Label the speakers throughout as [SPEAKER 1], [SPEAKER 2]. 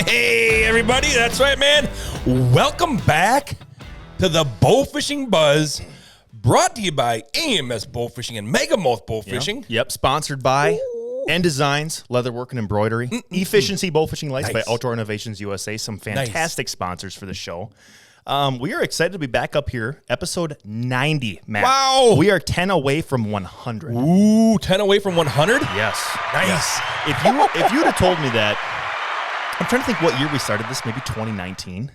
[SPEAKER 1] Hey, everybody. That's right, man. Welcome back to the Bowfishing Buzz, brought to you by AMS Bowfishing and MegaMouth Bowfishing.
[SPEAKER 2] Yep. Sponsored by Ndesigns, leatherwork and embroidery. Efficiency Bowfishing Lights by Outdoor Innovations USA. Some fantastic sponsors for the show. We are excited to be back up here. Episode 90, Matt.
[SPEAKER 1] Wow.
[SPEAKER 2] We are 10 away from 100.
[SPEAKER 1] Ooh, 10 away from 100?
[SPEAKER 2] Yes.
[SPEAKER 1] Nice.
[SPEAKER 2] Yes. If you would have told me that, I'm trying to think what year we started this, maybe 2019.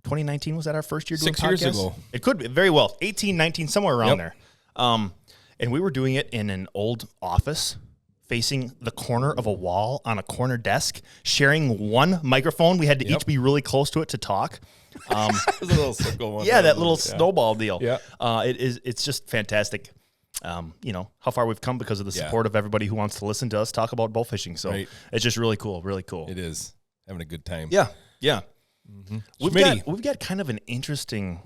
[SPEAKER 2] 2019, was that our first year doing
[SPEAKER 1] 6 years
[SPEAKER 2] podcasts?
[SPEAKER 1] ago.
[SPEAKER 2] It could be, very well. 18, 19, somewhere around there. And we were doing it in an old office facing the corner of a wall on a corner desk, sharing one microphone. We had to each be really close to it to talk.
[SPEAKER 1] There's a little circle one.
[SPEAKER 2] Yeah, that little snowball deal.
[SPEAKER 1] Yeah.
[SPEAKER 2] It's just fantastic. You know, how far we've come because of the support of everybody who wants to listen to us talk about bow fishing. So it's just really cool, really cool.
[SPEAKER 1] It is. Having a good time.
[SPEAKER 2] Yeah, yeah.
[SPEAKER 1] Mm-hmm.
[SPEAKER 2] We've got kind of an interesting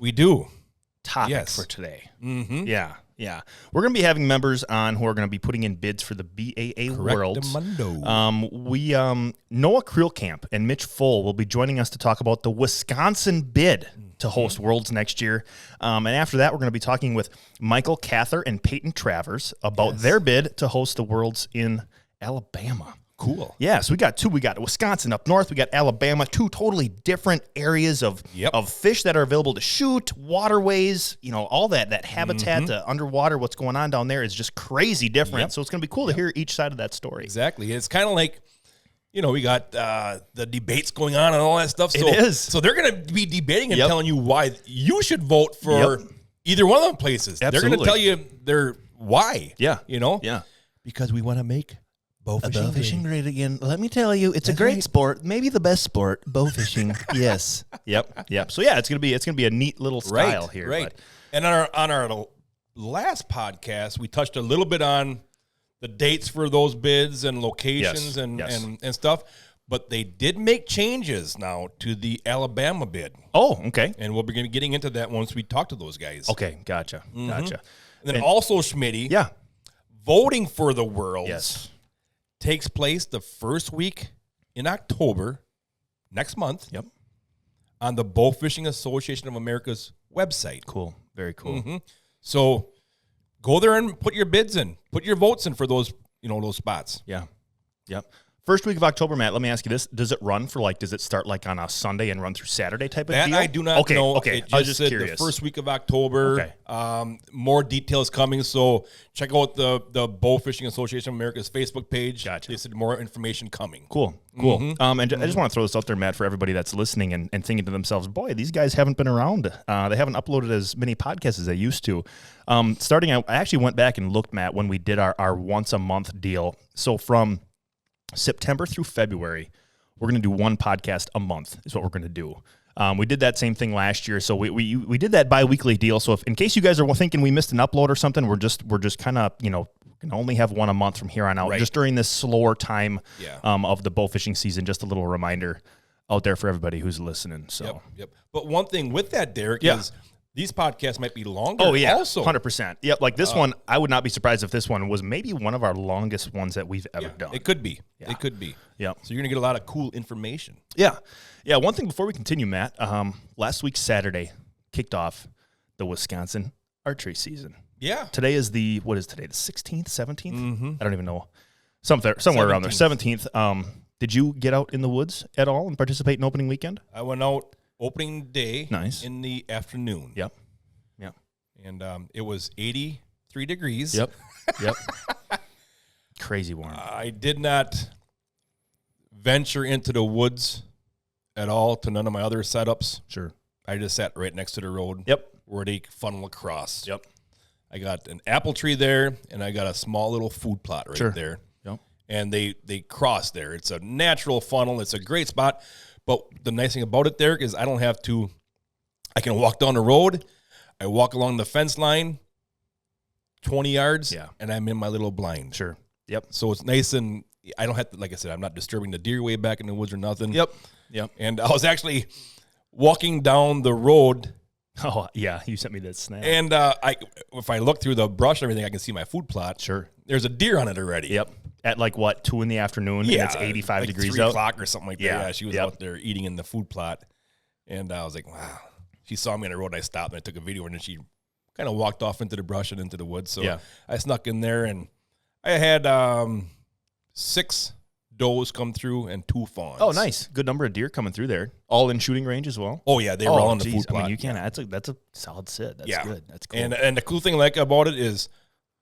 [SPEAKER 2] topic for today.
[SPEAKER 1] Mm-hmm.
[SPEAKER 2] Yeah. Yeah, we're going to be having members on who are going to be putting in bids for the BAA Worlds. Noah Creelkamp and Mitch Full will be joining us to talk about the Wisconsin bid to host Worlds next year. And after that, we're going to be talking with Michael Cather and Peyton Travers about their bid to host the Worlds in Alabama.
[SPEAKER 1] Cool.
[SPEAKER 2] Yeah, so we got two. We got Wisconsin up north. We got Alabama, two totally different areas of fish that are available to shoot, waterways, you know, all that habitat, underwater, what's going on down there is just crazy different. So it's going to be cool to hear each side of that story.
[SPEAKER 1] Exactly. It's kind of like, you know, we got the debates going on and all that stuff. So,
[SPEAKER 2] it is.
[SPEAKER 1] So they're going to be debating and telling you why you should vote for either one of them places.
[SPEAKER 2] Absolutely.
[SPEAKER 1] They're going to tell you their why.
[SPEAKER 2] Yeah.
[SPEAKER 1] You know?
[SPEAKER 2] Yeah.
[SPEAKER 1] Because we want to make
[SPEAKER 2] Bowfishing great again. Let me tell you, it's a great sport, maybe the best sport. Bowfishing, yes. Yep. So yeah, it's gonna be a neat little style here.
[SPEAKER 1] Right. And on our last podcast, we touched a little bit on the dates for those bids and locations and stuff. But they did make changes now to the Alabama bid.
[SPEAKER 2] Oh, okay.
[SPEAKER 1] And we'll be getting into that once we talk to those guys.
[SPEAKER 2] Okay, gotcha.
[SPEAKER 1] And then also, Schmitty, voting for the Worlds takes place the first week in October, next month.
[SPEAKER 2] Yep.
[SPEAKER 1] On the Bowfishing Association of America's website.
[SPEAKER 2] Cool. Very cool.
[SPEAKER 1] So go there and put your bids in. Put your votes in for those, those spots.
[SPEAKER 2] Yeah. Yep. First week of October, Matt, let me ask you this. Does it run for does it start on a Sunday and run through Saturday type of deal?
[SPEAKER 1] I do not know.
[SPEAKER 2] Okay.
[SPEAKER 1] I was just curious. The first week of October.
[SPEAKER 2] Okay.
[SPEAKER 1] More details coming. So check out the Bowfishing Association of America's Facebook page.
[SPEAKER 2] Gotcha.
[SPEAKER 1] They said more information coming.
[SPEAKER 2] Cool. And I just want to throw this out there, Matt, for everybody that's listening and thinking to themselves, boy, these guys haven't been around. They haven't uploaded as many podcasts as they used to. Starting out, I actually went back and looked, Matt, when we did our once a month deal. So from September through February, we're going to do one podcast a month is what we're going to do. We did that same thing last year. So we did that bi-weekly deal. So if in case you guys are thinking we missed an upload or something, we're just kind of, can only have one a month from here on out, just during this slower time of the bow fishing season. Just a little reminder out there for everybody who's listening. So,
[SPEAKER 1] Yep. But one thing with that, Derrick, is these podcasts might be longer.
[SPEAKER 2] Oh, yeah.
[SPEAKER 1] Also.
[SPEAKER 2] 100%. Yep. Like this one, I would not be surprised if this one was maybe one of our longest ones that we've ever done.
[SPEAKER 1] It could be.
[SPEAKER 2] Yeah.
[SPEAKER 1] It could be.
[SPEAKER 2] Yeah.
[SPEAKER 1] So you're going to get a lot of cool information.
[SPEAKER 2] Yeah. Yeah. One thing before we continue, Matt, last week, Saturday, kicked off the Wisconsin archery season.
[SPEAKER 1] Yeah.
[SPEAKER 2] Today is what is today? The 16th, 17th? I don't even know. Somewhere around there. 17th. Did you get out in the woods at all and participate in opening weekend?
[SPEAKER 1] I went out opening day
[SPEAKER 2] in
[SPEAKER 1] the afternoon.
[SPEAKER 2] Yep.
[SPEAKER 1] And it was 83 degrees.
[SPEAKER 2] Yep. Crazy warm.
[SPEAKER 1] I did not venture into the woods at all to none of my other setups.
[SPEAKER 2] Sure.
[SPEAKER 1] I just sat right next to the road.
[SPEAKER 2] Yep.
[SPEAKER 1] Where they funnel across.
[SPEAKER 2] Yep.
[SPEAKER 1] I got an apple tree there, and I got a small little food plot right there.
[SPEAKER 2] Yep.
[SPEAKER 1] And they cross there. It's a natural funnel. It's a great spot. But the nice thing about it, Derrick, is I don't have to. I can walk down the road. I walk along the fence line, 20 yards, and I'm in my little blind.
[SPEAKER 2] Sure. Yep.
[SPEAKER 1] So it's nice, and I don't have to, like I said, I'm not disturbing the deer way back in the woods or nothing.
[SPEAKER 2] Yep.
[SPEAKER 1] And I was actually walking down the road
[SPEAKER 2] Oh, yeah. You sent me that snap.
[SPEAKER 1] And if I look through the brush and everything, I can see my food plot.
[SPEAKER 2] Sure.
[SPEAKER 1] There's a deer on it already.
[SPEAKER 2] Yep. At like what, 2 in the afternoon?
[SPEAKER 1] Yeah.
[SPEAKER 2] And it's 85
[SPEAKER 1] like
[SPEAKER 2] degrees
[SPEAKER 1] 3
[SPEAKER 2] out.
[SPEAKER 1] o'clock or something like that.
[SPEAKER 2] Yeah.
[SPEAKER 1] Yeah, she was out there eating in the food plot. And I was like, wow. She saw me on the road. I stopped and I took a video, and then she kind of walked off into the brush and into the woods. So I snuck in there, and I had 6 does come through and 2 fawns.
[SPEAKER 2] Oh, nice. Good number of deer coming through there. All in shooting range as well.
[SPEAKER 1] Oh, yeah. They were all in the food plot.
[SPEAKER 2] I mean, you can't. That's a solid sit. That's good. That's cool.
[SPEAKER 1] And the cool thing I like about it is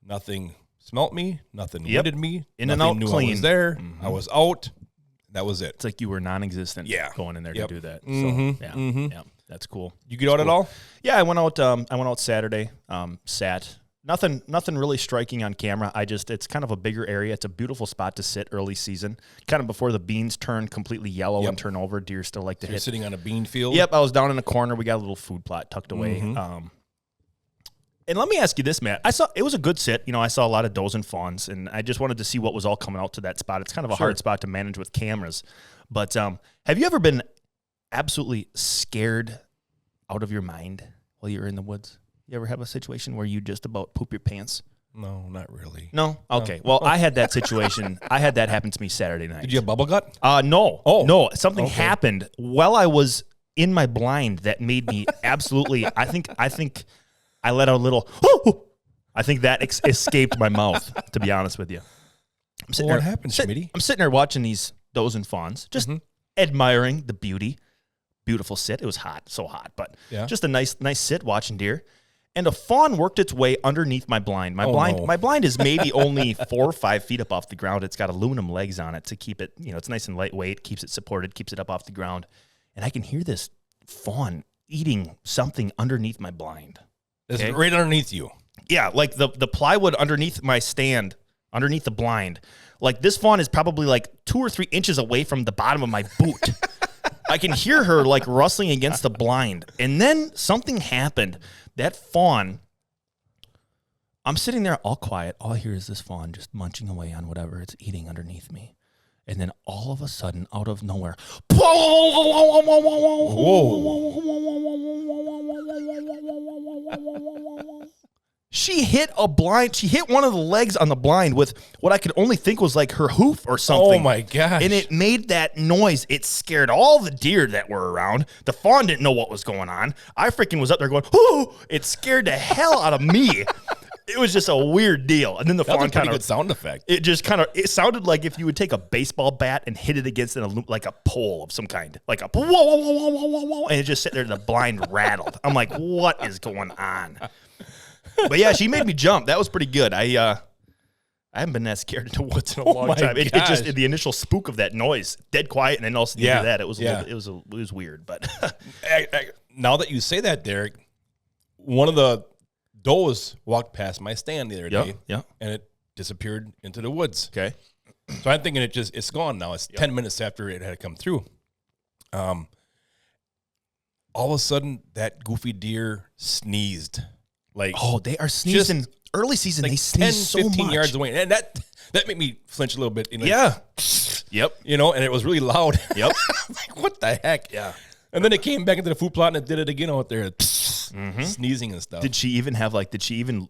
[SPEAKER 1] nothing smelt me. Nothing wetted me.
[SPEAKER 2] In and out
[SPEAKER 1] knew
[SPEAKER 2] clean.
[SPEAKER 1] I was there. I was out. That was it.
[SPEAKER 2] It's like you were non-existent going in there to do that. So, yeah, that's cool.
[SPEAKER 1] You get out at all?
[SPEAKER 2] Yeah, I went out. I went out Saturday. Sat. Nothing really striking on camera. It's kind of a bigger area. It's a beautiful spot to sit early season, kind of before the beans turn completely yellow and turn over. Deer still like to hit.
[SPEAKER 1] You're sitting on a bean field?
[SPEAKER 2] Yep, I was down in the corner. We got a little food plot tucked away. And let me ask you this, Matt. It was a good sit. You know, I saw a lot of does and fawns, and I just wanted to see what was all coming out to that spot. It's kind of a hard spot to manage with cameras. But have you ever been absolutely scared out of your mind while you were in the woods? You ever have a situation where you just about poop your pants?
[SPEAKER 1] No, not really.
[SPEAKER 2] No? Okay. Well, I had that situation. I had that happen to me Saturday night.
[SPEAKER 1] Did you have bubble gut?
[SPEAKER 2] No. Oh. No. Something happened while I was in my blind that made me absolutely, I think I let out a little, I think that escaped my mouth, to be honest with you.
[SPEAKER 1] What happened, Schmitty?
[SPEAKER 2] I'm sitting there watching these does and fawns, just admiring the beauty. Beautiful sit. It was hot, so hot, but just a nice sit watching deer. And a fawn worked its way underneath my blind. My blind is maybe only 4 or 5 feet up off the ground. It's got aluminum legs on it to keep it, it's nice and lightweight, keeps it supported, keeps it up off the ground. And I can hear this fawn eating something underneath my blind.
[SPEAKER 1] It's right underneath you.
[SPEAKER 2] Yeah, like the plywood underneath my stand, underneath the blind. Like this fawn is probably like 2 or 3 inches away from the bottom of my boot. I can hear her like rustling against the blind. And then something happened. That fawn, I'm sitting there all quiet. All I hear is this fawn just munching away on whatever it's eating underneath me. And then all of a sudden, out of nowhere, she hit a blind. She hit one of the legs on the blind with what I could only think was like her hoof or something.
[SPEAKER 1] Oh, my gosh.
[SPEAKER 2] And it made that noise. It scared all the deer that were around. The fawn didn't know what was going on. I freaking was up there going, oh, it scared the hell out of me. It was just a weird deal. And then the fawn kind of
[SPEAKER 1] good sound effect.
[SPEAKER 2] It sounded like if you would take a baseball bat and hit it against like a pole of some kind, like a whoa, whoa, whoa, whoa, whoa, whoa, and it just sat there. The blind rattled. I'm like, what is going on? But yeah, she made me jump. That was pretty good. I haven't been that scared in the woods in a long time. It just the initial spook of that noise, dead quiet, and then also you do that. It was it was weird. But
[SPEAKER 1] now that you say that, Derek, one of the does walked past my stand the other day, and it disappeared into the woods.
[SPEAKER 2] Okay,
[SPEAKER 1] so I'm thinking it's gone now. It's 10 minutes after it had come through. All of a sudden, that goofy deer sneezed. Like,
[SPEAKER 2] they are sneezing early season. Like they sneeze 10, 15
[SPEAKER 1] yards away, and that made me flinch a little bit.
[SPEAKER 2] Yep.
[SPEAKER 1] And it was really loud.
[SPEAKER 2] Yep.
[SPEAKER 1] Like, what the heck?
[SPEAKER 2] Yeah.
[SPEAKER 1] And then it came back into the food plot and it did it again out there, sneezing and stuff.
[SPEAKER 2] Did she even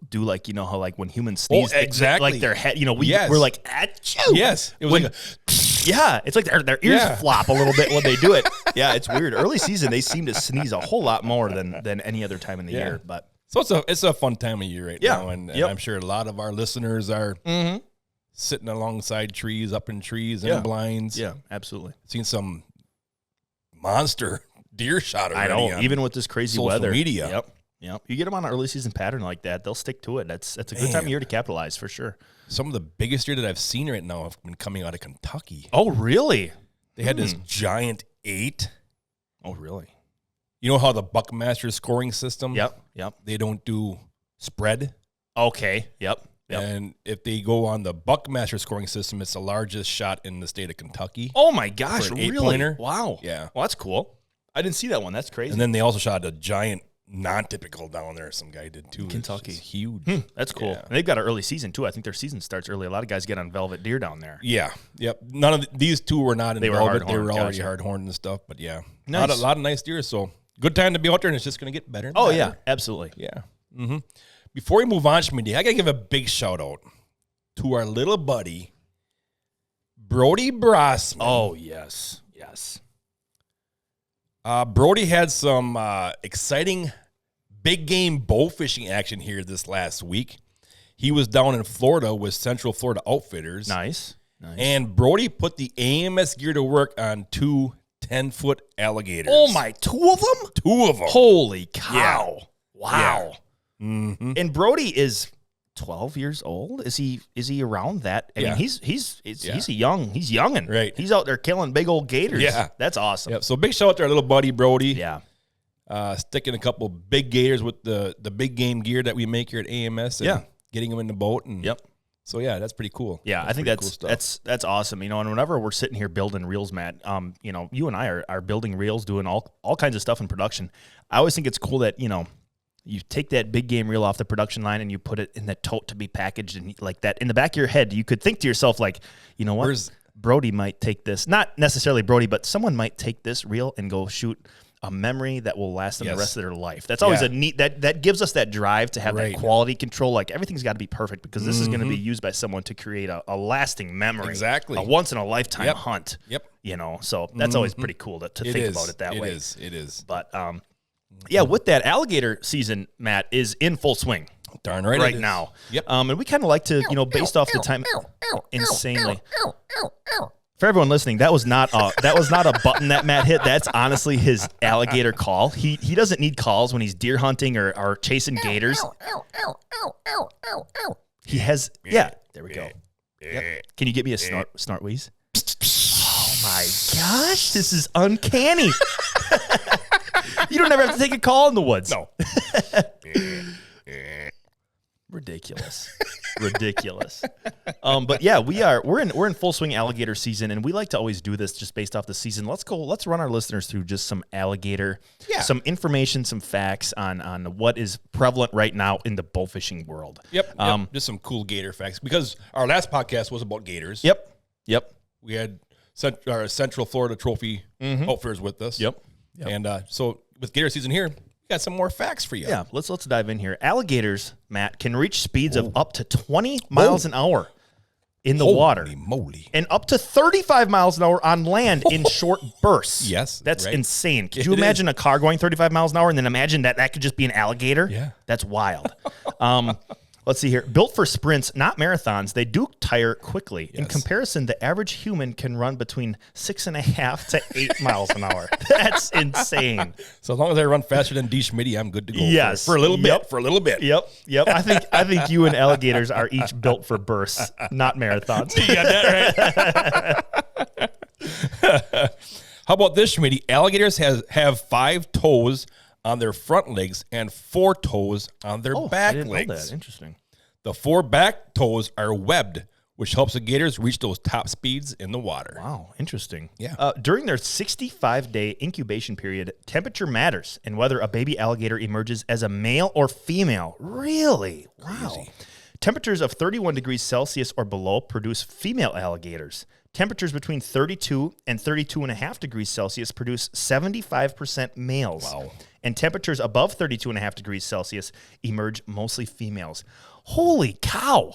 [SPEAKER 2] do like, how like when humans sneeze,
[SPEAKER 1] exactly,
[SPEAKER 2] like their head, we're like, achoo.
[SPEAKER 1] Yes. It was
[SPEAKER 2] it's like their ears flop a little bit when they do it. Yeah, it's weird. Early season, they seem to sneeze a whole lot more than any other time in the year. But
[SPEAKER 1] so it's a fun time of year now, and I'm sure a lot of our listeners are sitting alongside trees, up in trees, and blinds.
[SPEAKER 2] Yeah, absolutely.
[SPEAKER 1] Seen some monster deer shot already.
[SPEAKER 2] I know, even with this crazy weather.
[SPEAKER 1] Media.
[SPEAKER 2] Yep. You get them on an early season pattern like that, they'll stick to it. That's a good time of year to capitalize for sure.
[SPEAKER 1] Some of the biggest deer that I've seen right now have been coming out of Kentucky.
[SPEAKER 2] Oh, really?
[SPEAKER 1] They had this giant 8.
[SPEAKER 2] Oh, really?
[SPEAKER 1] You know how the Buckmaster scoring system?
[SPEAKER 2] Yep.
[SPEAKER 1] They don't do spread.
[SPEAKER 2] Okay. Yep.
[SPEAKER 1] And if they go on the Buckmaster scoring system, it's the largest shot in the state of Kentucky.
[SPEAKER 2] Oh my gosh!
[SPEAKER 1] For an
[SPEAKER 2] really?
[SPEAKER 1] 8-pointer.
[SPEAKER 2] Wow.
[SPEAKER 1] Yeah.
[SPEAKER 2] Well, that's cool. I didn't see that one. That's crazy.
[SPEAKER 1] And then they also shot a giant non-typical down there. Some guy did too.
[SPEAKER 2] Kentucky.
[SPEAKER 1] It's huge.
[SPEAKER 2] That's cool.
[SPEAKER 1] Yeah.
[SPEAKER 2] And they've got an early season too. I think their season starts early. A lot of guys get on velvet deer down there.
[SPEAKER 1] Yeah. Yep. None of these two were not in velvet. They were already
[SPEAKER 2] hard-horned
[SPEAKER 1] hard-horned and stuff. But yeah,
[SPEAKER 2] nice.
[SPEAKER 1] a lot of nice deer. So good time to be out there, and it's just going to get better. And
[SPEAKER 2] Oh,
[SPEAKER 1] better.
[SPEAKER 2] yeah, absolutely.
[SPEAKER 1] Yeah. Mm-hmm. Before we move on, Schmitty, I got to give a big shout out to our little buddy, Brody Brossman.
[SPEAKER 2] Oh, yes. Yes.
[SPEAKER 1] Brody had some exciting big game bow fishing action here this last week. He was down in Florida with Central Florida Outfitters.
[SPEAKER 2] Nice.
[SPEAKER 1] And Brody put the AMS gear to work on 2 10-foot alligators.
[SPEAKER 2] Oh, my, 2 of them?
[SPEAKER 1] 2 of them.
[SPEAKER 2] Holy cow.
[SPEAKER 1] Yeah.
[SPEAKER 2] Wow.
[SPEAKER 1] Yeah. Mm-hmm.
[SPEAKER 2] And Brody is 12 years old. Is he around that? I mean, he's youngin'.
[SPEAKER 1] Right.
[SPEAKER 2] He's out there killing big old gators.
[SPEAKER 1] Yeah.
[SPEAKER 2] That's awesome.
[SPEAKER 1] Yep. So big shout out to our little buddy Brody.
[SPEAKER 2] Yeah.
[SPEAKER 1] Sticking a couple big gators with the big game gear that we make here at AMS. And getting them in the boat. And
[SPEAKER 2] Yep.
[SPEAKER 1] So yeah, that's pretty cool.
[SPEAKER 2] Yeah, I think
[SPEAKER 1] cool stuff.
[SPEAKER 2] that's awesome. You know, and whenever we're sitting here building reels, Matt, you know, you and I are building reels, doing all kinds of stuff in production. I always think it's cool that, you know, you take that big game reel off the production line and you put it in the tote to be packaged, and like that in the back of your head, you could think to yourself like, you know what, Brody might take this, not necessarily Brody, but someone might take this reel and go shoot a memory that will last them the rest of their life. That's always a neat, that gives us that drive to have that quality control. Like everything's got to be perfect because this is going to be used by someone to create a lasting memory.
[SPEAKER 1] Exactly.
[SPEAKER 2] A once in a lifetime hunt.
[SPEAKER 1] Yep.
[SPEAKER 2] You know, so that's always pretty cool to think about it that way.
[SPEAKER 1] It is.
[SPEAKER 2] But yeah, with that, alligator season, Matt, is in full swing.
[SPEAKER 1] Darn right.
[SPEAKER 2] Right now.
[SPEAKER 1] Yep.
[SPEAKER 2] And we kind of like to, you know, based off the time, insanely. For everyone listening, that was not a button that Matt hit. That's honestly his alligator call. He doesn't need calls when he's deer hunting or chasing gators. He has there we go. Yep. Can you get me a snort wheeze? Oh my gosh, this is uncanny. You don't ever have to take a call in the woods.
[SPEAKER 1] No.
[SPEAKER 2] Ridiculous. But yeah, we're in full swing alligator season, and we like to always do this just based off the season. Let's run our listeners through just some alligator, some information, some facts on what is prevalent right now in the bowfishing world.
[SPEAKER 1] Yep. Just some cool gator facts, because our last podcast was about gators.
[SPEAKER 2] Yep.
[SPEAKER 1] We had our Central Florida Trophy Outfitters with us.
[SPEAKER 2] Yep.
[SPEAKER 1] And so with gator season here, got some more facts for you.
[SPEAKER 2] Yeah, let's dive in here. Alligators, Matt, can reach speeds of up to 20 miles an hour in the water.
[SPEAKER 1] Holy moly.
[SPEAKER 2] And up to 35 miles an hour on land in short bursts.
[SPEAKER 1] Yes.
[SPEAKER 2] That's insane. Could you imagine a car going 35 miles an hour and then imagine that could just be an alligator?
[SPEAKER 1] Yeah.
[SPEAKER 2] That's wild. Let's see here. Built for sprints, not marathons, they do tire quickly. Yes. In comparison, the average human can run between 6.5 to 8 miles an hour. That's insane.
[SPEAKER 1] So as long as I run faster than D. Schmitty, I'm good to go.
[SPEAKER 2] Yes.
[SPEAKER 1] For a little bit. For a little bit.
[SPEAKER 2] Yep. I think you and alligators are each built for bursts, not marathons.
[SPEAKER 1] You got that right. How about this, Schmitty? Alligators have 5 toes on their front legs and 4 toes on their back
[SPEAKER 2] I didn't
[SPEAKER 1] legs.
[SPEAKER 2] know that. Interesting.
[SPEAKER 1] The 4 back toes are webbed, which helps the gators reach those top speeds in the water.
[SPEAKER 2] Wow, interesting.
[SPEAKER 1] Yeah.
[SPEAKER 2] During their 65-day incubation period, temperature matters and whether a baby alligator emerges as a male or female. Really? Wow.
[SPEAKER 1] Crazy.
[SPEAKER 2] Temperatures of 31 degrees Celsius or below produce female alligators. Temperatures between 32 and 32.5 degrees Celsius produce 75% males.
[SPEAKER 1] Wow.
[SPEAKER 2] And temperatures above 32.5 degrees Celsius emerge mostly females. Holy cow.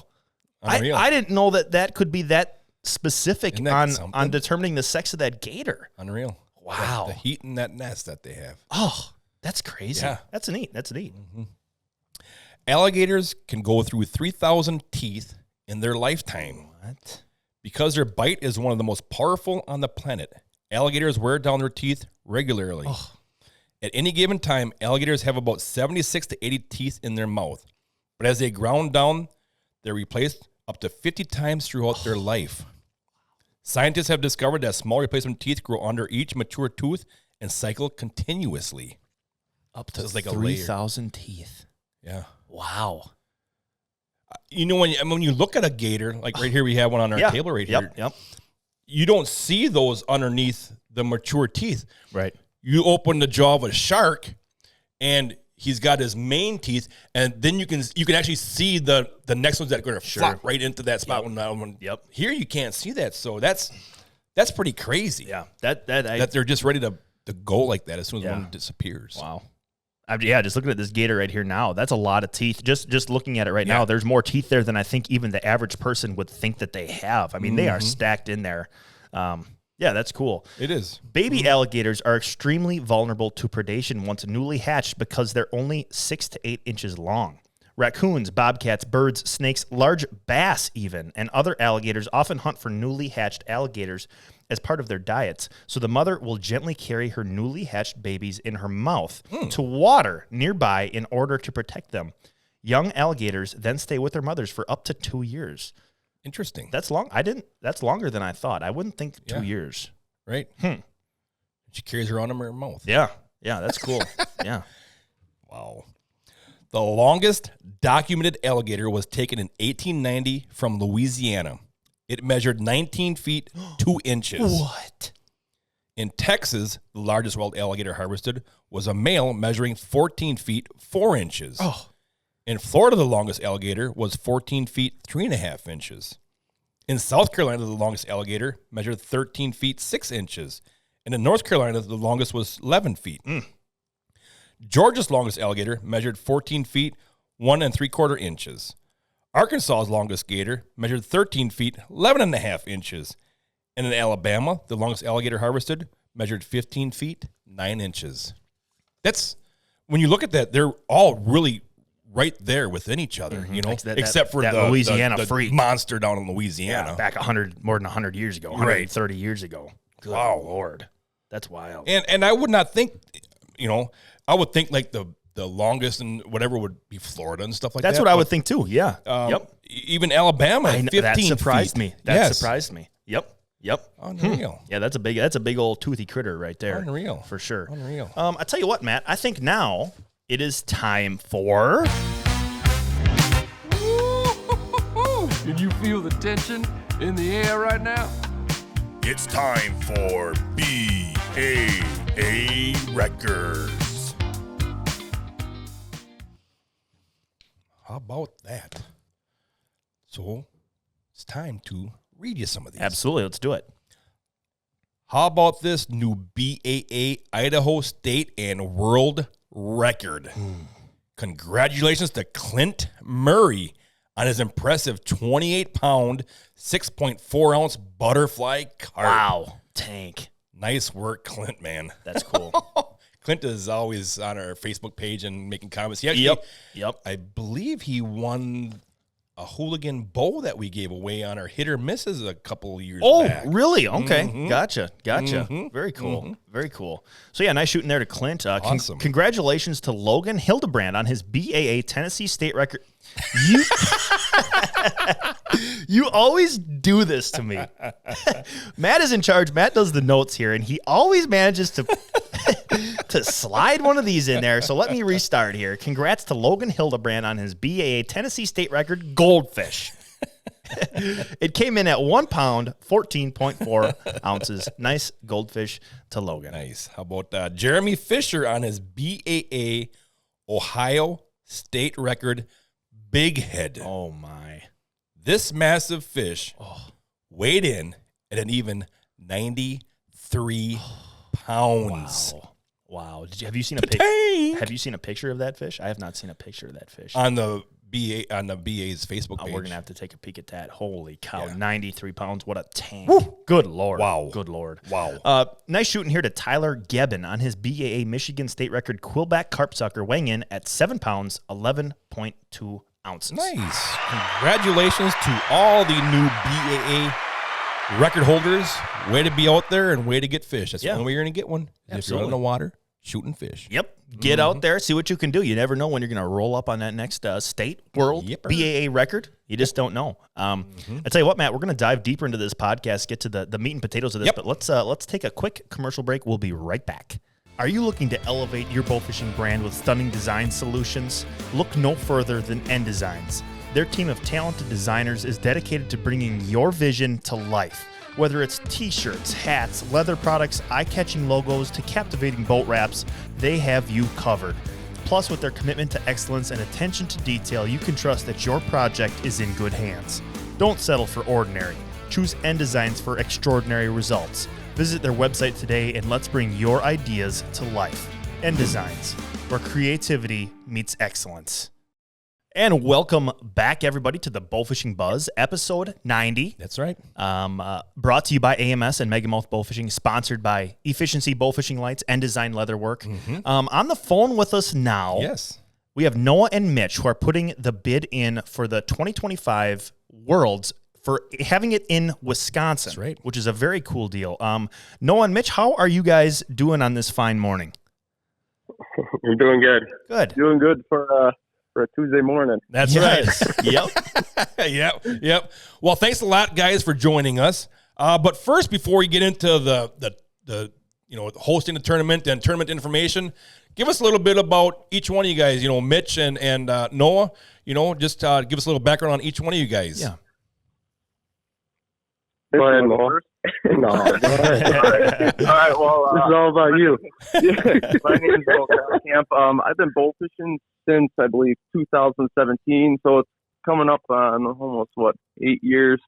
[SPEAKER 2] I didn't know that could be that specific on determining the sex of that gator.
[SPEAKER 1] Unreal.
[SPEAKER 2] Wow.
[SPEAKER 1] The heat in that nest that they have.
[SPEAKER 2] Oh, that's crazy.
[SPEAKER 1] Yeah.
[SPEAKER 2] That's neat.
[SPEAKER 1] Mm-hmm. Alligators can go through 3,000 teeth in their lifetime.
[SPEAKER 2] What?
[SPEAKER 1] Because their bite is one of the most powerful on the planet, alligators wear down their teeth regularly.
[SPEAKER 2] Oh.
[SPEAKER 1] At any given time, alligators have about 76 to 80 teeth in their mouth. But as they ground down, they're replaced up to 50 times throughout their life. Scientists have discovered that small replacement teeth grow under each mature tooth and cycle continuously.
[SPEAKER 2] Up to
[SPEAKER 1] like
[SPEAKER 2] 3,000 teeth.
[SPEAKER 1] Yeah.
[SPEAKER 2] Wow.
[SPEAKER 1] You know, when you look at a gator, like right here, we have one on our table right here.
[SPEAKER 2] Yep.
[SPEAKER 1] You don't see those underneath the mature teeth.
[SPEAKER 2] Right.
[SPEAKER 1] You open the jaw of a shark, and he's got his main teeth, and then you can actually see the next ones that are going to flop right into that spot.
[SPEAKER 2] Yep.
[SPEAKER 1] Here you can't see that, so that's pretty crazy.
[SPEAKER 2] Yeah.
[SPEAKER 1] That they're just ready to to go like that as soon as one disappears.
[SPEAKER 2] Wow. Just looking at this gator right here now, that's a lot of teeth. Just looking at it right now, there's more teeth there than I think even the average person would think that they have. I mean, they are stacked in there. Yeah, that's cool.
[SPEAKER 1] It is.
[SPEAKER 2] Baby alligators are extremely vulnerable to predation once newly hatched because they're only 6 to 8 inches long. Raccoons, bobcats, birds, snakes, large bass even, and other alligators often hunt for newly hatched alligators as part of their diets. So the mother will gently carry her newly hatched babies in her mouth to water nearby in order to protect them. Young alligators then stay with their mothers for up to 2 years.
[SPEAKER 1] Interesting.
[SPEAKER 2] That's long. That's longer than I thought. I wouldn't think 2 years.
[SPEAKER 1] Right. She carries around in her mouth.
[SPEAKER 2] Yeah. Yeah, that's cool. Yeah.
[SPEAKER 1] Wow. The longest documented alligator was taken in 1890 from Louisiana. It measured 19 feet 2 inches.
[SPEAKER 2] What?
[SPEAKER 1] In Texas, the largest wild alligator harvested was a male measuring 14 feet 4 inches.
[SPEAKER 2] Oh.
[SPEAKER 1] In Florida, the longest alligator was 14 feet 3.5 inches. In South Carolina, the longest alligator measured 13 feet 6 inches. And in North Carolina, the longest was 11 feet. Georgia's longest alligator measured 14 feet 1 3/4 inches. Arkansas's longest gator measured 13 feet 11.5 inches. And in Alabama, the longest alligator harvested measured 15 feet 9 inches. That's, when you look at that, they're all really right there within each other, you know, except for the
[SPEAKER 2] Louisiana freak
[SPEAKER 1] monster down in Louisiana.
[SPEAKER 2] Back more than 100 years ago, 130 years ago. Good Lord. That's wild.
[SPEAKER 1] And I would not think, you know, I would think like the longest and whatever would be Florida and stuff like that.
[SPEAKER 2] That's what I would think too. Yeah.
[SPEAKER 1] Even Alabama, 15
[SPEAKER 2] that surprised
[SPEAKER 1] feet.
[SPEAKER 2] Me. That surprised me. Yep.
[SPEAKER 1] Unreal.
[SPEAKER 2] Yeah, that's a big old toothy critter right there.
[SPEAKER 1] Unreal.
[SPEAKER 2] For sure.
[SPEAKER 1] Unreal.
[SPEAKER 2] I tell you what, Matt, I think now it is time for...
[SPEAKER 3] Can you feel the tension in the air right now?
[SPEAKER 1] It's time for BAA Records. How about that? So it's time to read you some of these.
[SPEAKER 2] Absolutely. Let's do it.
[SPEAKER 1] How about this new BAA Idaho State and World Record? Congratulations to Clint Murray on his impressive 28-pound, 6.4-ounce butterfly carp.
[SPEAKER 2] Wow. Tank.
[SPEAKER 1] Nice work, Clint, man.
[SPEAKER 2] That's cool.
[SPEAKER 1] Clint is always on our Facebook page and making comments. He actually,
[SPEAKER 2] Yep.
[SPEAKER 1] I believe he won a hooligan bow that we gave away on our hit or misses a couple of years back.
[SPEAKER 2] Oh, really? Okay. Gotcha. Very cool. Very cool. So, yeah, nice shooting there to Clint.
[SPEAKER 1] Awesome.
[SPEAKER 2] Congratulations to Logan Hildebrand on his BAA Tennessee State record. You always do this to me. Matt is in charge. Matt does the notes here, and he always manages to to slide one of these in there. So let me restart here. Congrats to Logan Hildebrand on his BAA Tennessee State record, Goldfish. It came in at 1 pound, 14.4 ounces. Nice goldfish to Logan.
[SPEAKER 1] Nice. How about Jeremy Fisher on his BAA Ohio State record, Big Head.
[SPEAKER 2] Oh, my.
[SPEAKER 1] This massive fish weighed in at an even 93 pounds.
[SPEAKER 2] Wow. Have you seen a picture of that fish? I have not seen a picture of that fish.
[SPEAKER 1] On the BA's Facebook page.
[SPEAKER 2] We're going to have to take a peek at that. Holy cow.
[SPEAKER 1] Yeah.
[SPEAKER 2] 93 pounds. What a tank. Woo. Good Lord.
[SPEAKER 1] Wow.
[SPEAKER 2] Good Lord.
[SPEAKER 1] Wow.
[SPEAKER 2] Nice shooting here to Tyler Gebbin on his BAA Michigan State record Quillback Carp Sucker, weighing in at 7 pounds, 11.2 ounces.
[SPEAKER 1] Nice. Congratulations to all the new BAA record holders. Way to be out there and way to get fish. That's the only way you're going to get one. If you're out in the water, shooting fish.
[SPEAKER 2] Yep. Get out there, see what you can do. You never know when you're going to roll up on that next state, world, BAA record. You just don't know. I tell you what, Matt, we're going to dive deeper into this podcast, get to the meat and potatoes of this, but let's take a quick commercial break. We'll be right back. Are you looking to elevate your bowfishing brand with stunning design solutions? Look no further than Ndesigns. Their team of talented designers is dedicated to bringing your vision to life. Whether it's t-shirts, hats, leather products, eye-catching logos, to captivating boat wraps, they have you covered. Plus, with their commitment to excellence and attention to detail, you can trust that your project is in good hands. Don't settle for ordinary. Choose Ndesigns for extraordinary results. Visit their website today and let's bring your ideas to life. Ndesigns, where creativity meets excellence. And welcome back, everybody, to the Bowfishing Buzz, episode 90.
[SPEAKER 1] That's right.
[SPEAKER 2] Brought to you by AMS and MegaMouth Bowfishing, sponsored by Efficiency Bowfishing Lights and Design Leatherwork. On the phone with us now,
[SPEAKER 1] Yes.
[SPEAKER 2] we have Noah and Mitch, who are putting the bid in for the 2025 Worlds for having it in Wisconsin,
[SPEAKER 1] That's right.
[SPEAKER 2] which is a very cool deal. Noah and Mitch, how are you guys doing on this fine morning?
[SPEAKER 4] You're doing good.
[SPEAKER 2] Good.
[SPEAKER 4] Doing good for a Tuesday morning.
[SPEAKER 1] That's
[SPEAKER 2] Yes.
[SPEAKER 1] right. Yep. Well, thanks a lot, guys, for joining us. But first, before we get into the hosting the tournament and tournament information, give us a little bit about each one of you guys. Mitch and Noah. Just give us a little background on each one of you guys.
[SPEAKER 2] Yeah.
[SPEAKER 4] Go ahead, Noah. No. All right. Well, this is all about you. My name is Bill Camp. I've been bowfishing since, I believe, 2017. So it's coming up on almost, 8 years.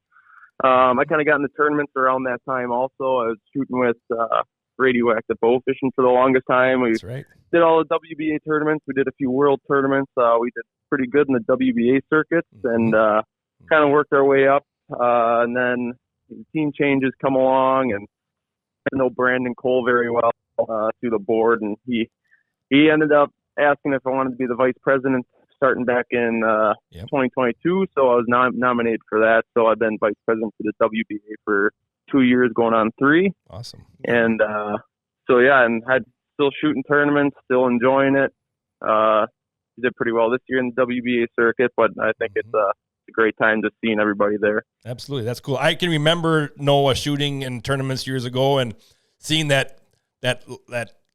[SPEAKER 4] I kind of got into tournaments around that time also. I was shooting with radioactive bowfishing for the longest time. We
[SPEAKER 1] That's right.
[SPEAKER 4] did all the WBA tournaments. We did a few world tournaments. We did pretty good in the WBA circuits and kind of worked our way up. And then team changes come along, and I know Brandon Cole very well through the board, and he ended up asking if I wanted to be the vice president starting back in 2022. So I was nominated for that. So I've been vice president for the WBA for 2 years, going on 3.
[SPEAKER 1] Awesome.
[SPEAKER 4] And and I'm still shooting tournaments, still enjoying it. Did pretty well this year in the WBA circuit, but I think it's a great time just seeing everybody there.
[SPEAKER 1] Absolutely. That's cool. I can remember Noah shooting in tournaments years ago and seeing that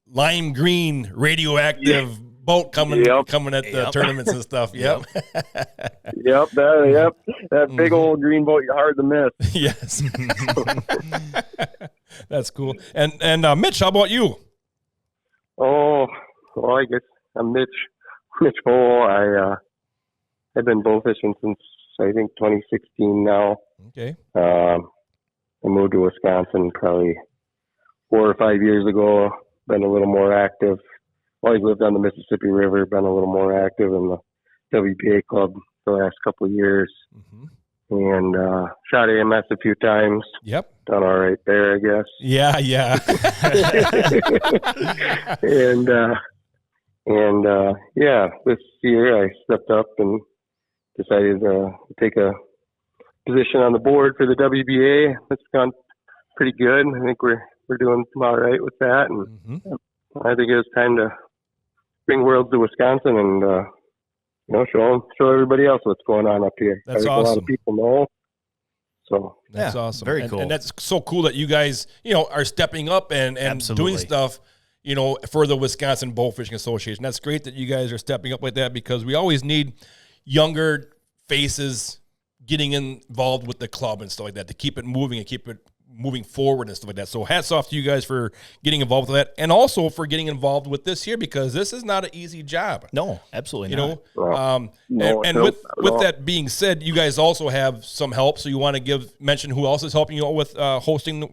[SPEAKER 1] lime green radioactive boat coming at the tournaments and stuff. Yep.
[SPEAKER 4] That big old green boat, you're hard to miss.
[SPEAKER 1] Yes. That's cool. And Mitch, how about you?
[SPEAKER 5] Oh, well, I guess I'm Mitch Bowl. I've been bowfishing since, I think, 2016 now.
[SPEAKER 1] Okay.
[SPEAKER 5] I moved to Wisconsin probably 4 or 5 years ago. Been a little more active. Always lived on the Mississippi River. Been a little more active in the WBA club the last couple of years. And shot AMS a few times.
[SPEAKER 1] Yep.
[SPEAKER 5] Done all right there, I guess.
[SPEAKER 1] Yeah.
[SPEAKER 5] This year I stepped up and decided to take a position on the board for the WBA. It's gone pretty good. I think we're doing about right with that, and I think it was time to bring Worlds to Wisconsin and show everybody else what's going on up here.
[SPEAKER 1] That's
[SPEAKER 5] A
[SPEAKER 1] awesome.
[SPEAKER 5] lot of people know. So
[SPEAKER 1] That's awesome.
[SPEAKER 2] Very cool.
[SPEAKER 1] And that's so cool that you guys, are stepping up and
[SPEAKER 2] Absolutely.
[SPEAKER 1] doing stuff, for the Wisconsin Bowfishing Association. That's great that you guys are stepping up like that, because we always need younger faces getting involved with the club and stuff like that to keep it moving and keep it moving forward and stuff like that. So hats off to you guys for getting involved with that, and also for getting involved with this here, because this is not an easy job.
[SPEAKER 2] No, absolutely not.
[SPEAKER 1] With that being said, you guys also have some help. So you want to mention who else is helping you with hosting,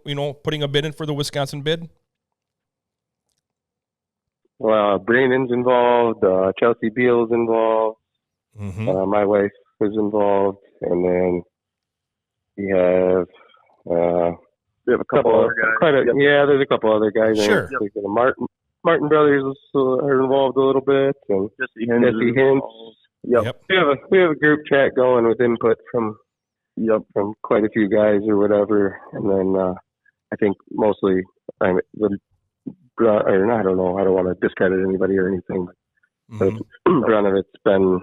[SPEAKER 1] putting a bid in for the Wisconsin bid?
[SPEAKER 5] Well, Brandon's involved. Chelsea Beal's involved. My wife was involved, and then we have
[SPEAKER 4] a couple other guys.
[SPEAKER 5] There's a couple other guys.
[SPEAKER 2] Sure.
[SPEAKER 5] The Martin brothers are involved a little bit, and Jesse Hintz.
[SPEAKER 1] Yep.
[SPEAKER 5] We have a group chat going with input from quite a few guys or whatever, and then I think mostly I don't know. I don't want to discredit anybody or anything, but none of it's been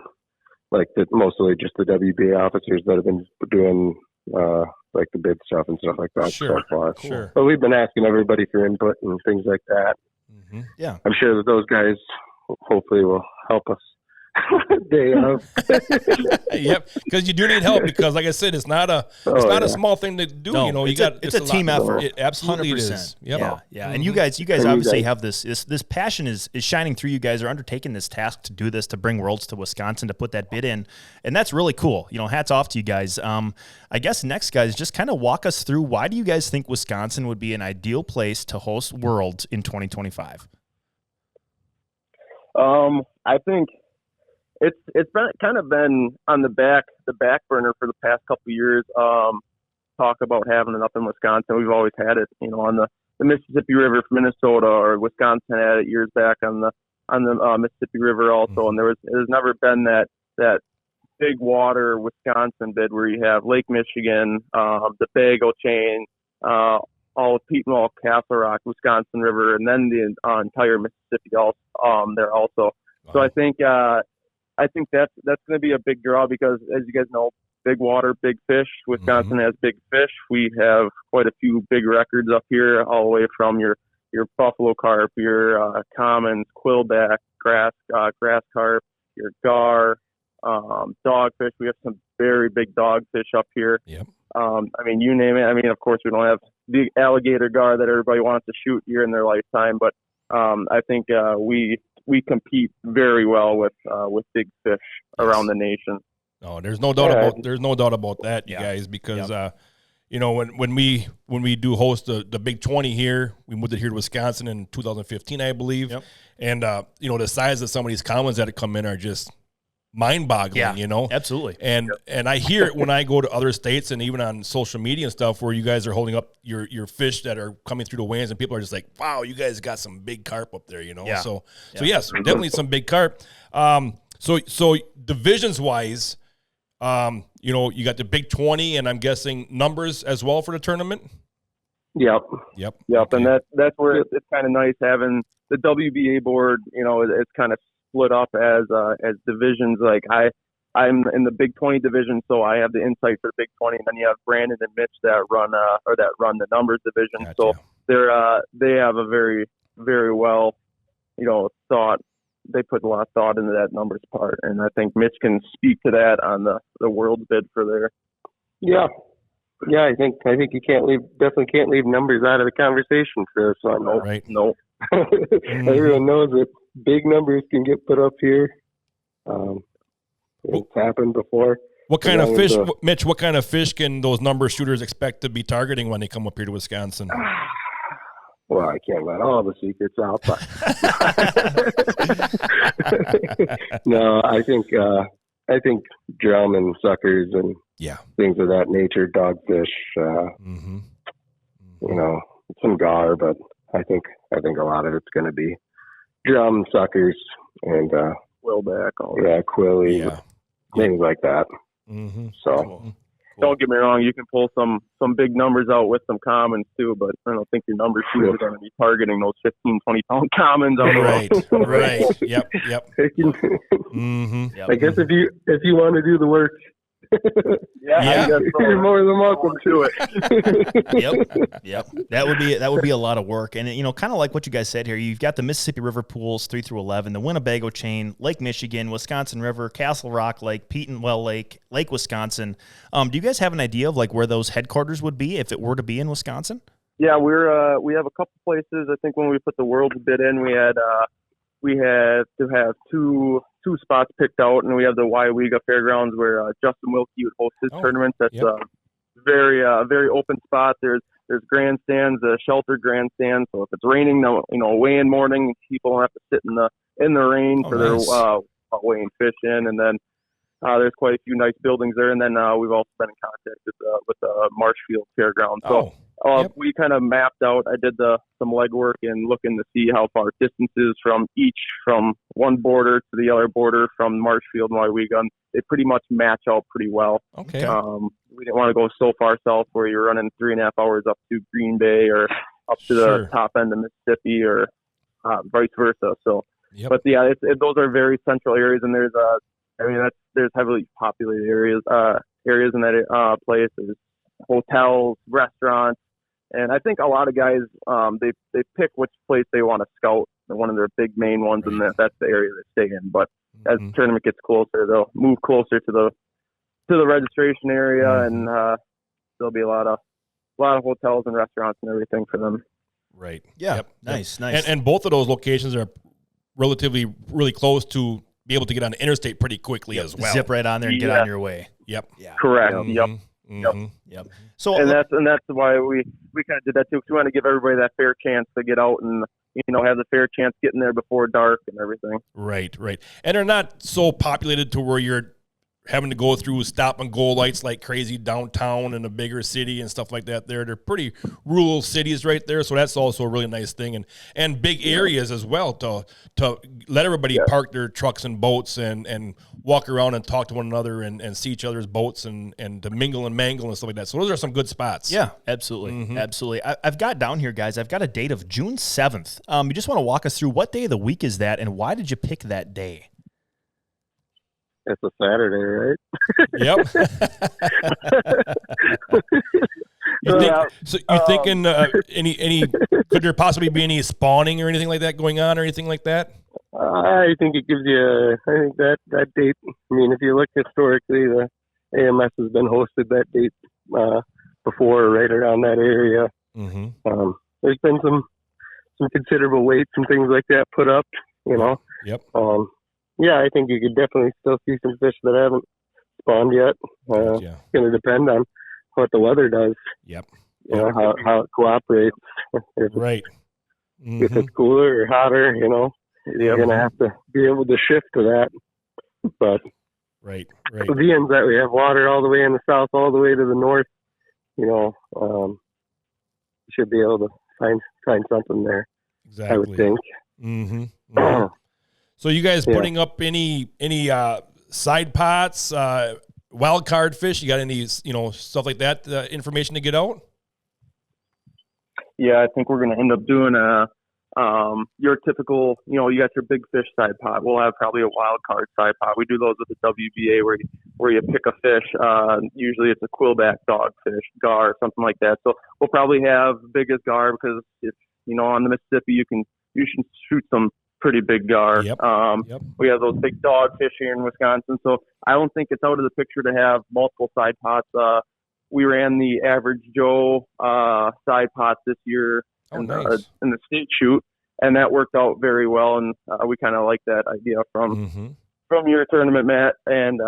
[SPEAKER 5] mostly just the WBA officers that have been doing the bid stuff and stuff like that so far.
[SPEAKER 1] Sure.
[SPEAKER 5] But we've been asking everybody for input and things like that.
[SPEAKER 2] Yeah.
[SPEAKER 5] I'm sure that those guys hopefully will help us day of.
[SPEAKER 1] Yep, because you do need help. Because, like I said, it's not a small thing to do.
[SPEAKER 2] No,
[SPEAKER 1] you know,
[SPEAKER 2] it's a team effort.
[SPEAKER 1] It absolutely
[SPEAKER 2] 100%.
[SPEAKER 1] is. Yep.
[SPEAKER 2] Yeah. And you guys obviously have this passion is shining through. You guys are undertaking this task to do this, to bring Worlds to Wisconsin, to put that bid in, and that's really cool. You know, hats off to you guys. I guess next, guys, just kind of walk us through, why do you guys think Wisconsin would be an ideal place to host Worlds in 2025?
[SPEAKER 4] I think it's been kind of been on the back burner for the past couple of years. Talk about having it up in Wisconsin. We've always had it, you know, on the Mississippi River from Minnesota, or Wisconsin had it years back on the Mississippi River also. And there's never been that big water Wisconsin bid where you have Lake Michigan, the Bago chain, all of Petenwall, Castle Rock, Wisconsin River, and then the entire Mississippi there also. So I think that's going to be a big draw because, as you guys know, big water, big fish. Wisconsin has big fish. We have quite a few big records up here, all the way from your buffalo carp, your commons, quillback, grass carp, your gar, dogfish. We have some very big dogfish up here.
[SPEAKER 1] Yep.
[SPEAKER 4] I mean, you name it. I mean, of course, we don't have the alligator gar that everybody wants to shoot here in their lifetime, but I think we compete very well with big fish around the nation.
[SPEAKER 1] No, there's no doubt about that, you guys, because you know, when we do host the Big 20 here, we moved it here to Wisconsin in 2015, I believe. Yep. And you know, the size of some of these commons that come in are just mind-boggling, you know?
[SPEAKER 2] Absolutely.
[SPEAKER 1] And I hear it when I go to other states and even on social media and stuff, where you guys are holding up your fish that are coming through the weigh-ins, and people are just like, wow, you guys got some big carp up there, you know? So yes, definitely some big carp. So divisions-wise, you know, you got the Big 20, and I'm guessing numbers as well for the tournament?
[SPEAKER 4] Yep.
[SPEAKER 1] Okay.
[SPEAKER 4] And that's where it's kind of nice having the WBA board, you know, it's kind of split up as divisions. Like I'm in the Big 20 division, so I have the insight for the Big 20, and then you have Brandon and Mitch that run the numbers division. Gotcha. So they have a very, very well, you know, thought. They put a lot of thought into that numbers part, and I think Mitch can speak to that on the world's bid for there.
[SPEAKER 5] Yeah, I think you definitely can't leave numbers out of the conversation for this one.
[SPEAKER 1] Right.
[SPEAKER 4] No.
[SPEAKER 5] Everyone knows that big numbers can get put up here. It's happened before.
[SPEAKER 1] What kind of fish, Mitch, what kind of fish can those number shooters expect to be targeting when they come up here to Wisconsin?
[SPEAKER 5] Well, I can't let all the secrets out, but no, I think drum and suckers and things of that nature, dogfish, you know, some gar, but I think a lot of it's going to be drum, suckers, and
[SPEAKER 4] quillback,
[SPEAKER 5] quilly, things like that. So.
[SPEAKER 4] Don't get me wrong, you can pull some big numbers out with some commons too, but I don't think your number shooters are going to be targeting those 15, 20-pound commons on the road.
[SPEAKER 1] Right. Yep.
[SPEAKER 5] I guess if you want to do the work, you're more than welcome to
[SPEAKER 2] it. Yep. That would be a lot of work, and you know, kind of like what you guys said here. You've got the Mississippi River pools 3 through 11, the Winnebago chain, Lake Michigan, Wisconsin River, Castle Rock Lake, Petenwell Lake, Lake Wisconsin. Do you guys have an idea of like where those headquarters would be if it were to be in Wisconsin?
[SPEAKER 4] Yeah, we have a couple places. I think when we put the world's bid in, we had to have two spots picked out, and we have the Waiwega Fairgrounds where Justin Wilkie would host his tournament. That's a very open spot. There's grandstands, sheltered grandstands. So if it's raining, you know, weigh-in morning, people don't have to sit in the rain for their weighing fish in. And then there's quite a few nice buildings there. And then we've also been in contact with the Marshfield Fairground. So we kind of mapped out. I did some legwork and looking to see how far distances from one border to the other border from Marshfield and Waiwega. And they pretty much match out pretty well.
[SPEAKER 1] Okay.
[SPEAKER 4] We didn't want to go so far south where you're running 3.5 hours up to Green Bay or up to the top end of Mississippi or vice versa. So, but those are very central areas, and there's heavily populated areas in that place. There's hotels, restaurants. And I think a lot of guys, they pick which place they want to scout one of their big main ones, and that's the area they stay in. But as the tournament gets closer, they'll move closer to the registration area, and there'll be a lot of hotels and restaurants and everything for them.
[SPEAKER 1] Right.
[SPEAKER 2] Yeah.
[SPEAKER 1] Yep.
[SPEAKER 2] Nice.
[SPEAKER 1] And both of those locations are relatively really close to be able to get on the interstate pretty quickly as well.
[SPEAKER 2] Zip right on there and get on your way.
[SPEAKER 1] Yep.
[SPEAKER 2] Yeah.
[SPEAKER 4] Correct.
[SPEAKER 2] Yep. So
[SPEAKER 4] and that's why we kind of did that too, because we want to give everybody that fair chance to get out and have the fair chance getting there before dark and everything.
[SPEAKER 1] Right. And they're not so populated to where you're having to go through stop and go lights like crazy downtown in a bigger city and stuff like that. They're pretty rural cities right there, so that's also a really nice thing, and big areas as well to let everybody park their trucks and boats and walk around and talk to one another and see each other's boats and to mingle and mangle and stuff like that. So those are some good spots.
[SPEAKER 2] Yeah, absolutely. Absolutely. I've got down here, guys, I've got a date of June 7th. You just want to walk us through what day of the week is that, and why did you pick that day?
[SPEAKER 5] It's a Saturday, right?
[SPEAKER 1] Yep. You thinking any could there possibly be any spawning or anything like that going on or anything like that?
[SPEAKER 5] I think it gives you. I think that date. I mean, if you look historically, the AMS has been hosted that date before, right around that area. There's been some considerable weights and things like that put up.
[SPEAKER 1] Yep.
[SPEAKER 5] Yeah, I think you could definitely still see some fish that haven't spawned yet. It's going to depend on what the weather does.
[SPEAKER 1] Yep.
[SPEAKER 5] How it cooperates.
[SPEAKER 1] Right.
[SPEAKER 5] If it's cooler or hotter, you're going to have to be able to shift to that. But
[SPEAKER 1] right.
[SPEAKER 5] being that we have water all the way in the south, all the way to the north, you should be able to find something there.
[SPEAKER 1] Exactly.
[SPEAKER 5] I would think.
[SPEAKER 1] So you guys putting up any side pots, wild card fish? You got any stuff like that? Information to get out?
[SPEAKER 4] Yeah, I think we're going to end up doing your typical. You got your big fish side pot. We'll have probably a wild card side pot. We do those with the WBA where you pick a fish. Usually it's a quillback dogfish, gar, or something like that. So we'll probably have biggest gar because if on the Mississippi you can shoot some pretty big gar.
[SPEAKER 1] Yep.
[SPEAKER 4] We have those big dogfish here in Wisconsin, so I don't think it's out of the picture to have multiple side pots. We ran the Average Joe side pots this year in the state shoot, and that worked out very well, and we kind of like that idea from your tournament, Matt, and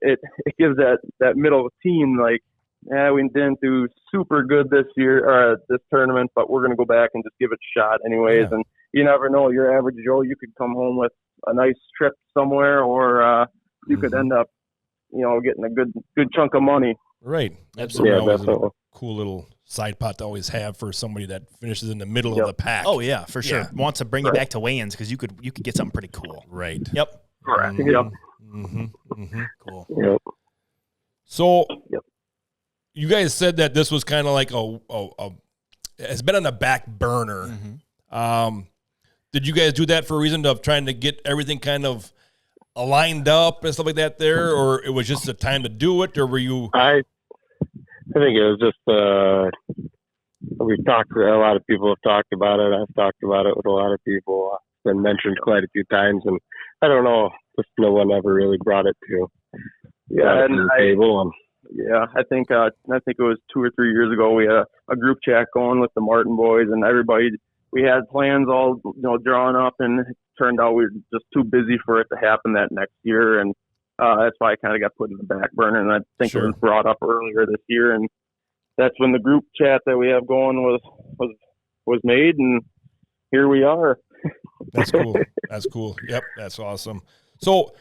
[SPEAKER 4] it gives that middle team we didn't do super good this year, this tournament, but we're going to go back and just give it a shot anyways. And you never know, your Average Joe, you could come home with a nice trip somewhere, or you could end up, getting a good chunk of money.
[SPEAKER 1] Right. Absolutely.
[SPEAKER 5] Yeah, definitely.
[SPEAKER 1] Cool little side pot to always have for somebody that finishes in the middle of the pack.
[SPEAKER 2] Oh yeah, for sure.
[SPEAKER 1] Yeah.
[SPEAKER 2] Wants to bring you back to weigh-ins because you could get something pretty cool.
[SPEAKER 1] Right.
[SPEAKER 2] Yep.
[SPEAKER 4] Correct.
[SPEAKER 2] Cool.
[SPEAKER 5] Yep.
[SPEAKER 1] So you guys said that this was kind of like it's been on the back burner. Did you guys do that for a reason of trying to get everything kind of lined up and stuff like that there, or it was just the time to do it, or were you?
[SPEAKER 5] I think it was just we've talked. A lot of people have talked about it. I've talked about it with a lot of people. It's been mentioned quite a few times, and I don't know, just no one ever really brought it to the table.
[SPEAKER 4] I think it was 2 or 3 years ago. We had a group chat going with the Martin boys, and everybody. We had plans all drawn up, and it turned out we were just too busy for it to happen that next year, and that's why I kind of got put in the back burner. And I think it was brought up earlier this year, and that's when the group chat that we have going was made, and here we are.
[SPEAKER 1] That's cool. That's cool. Yep, that's awesome. So,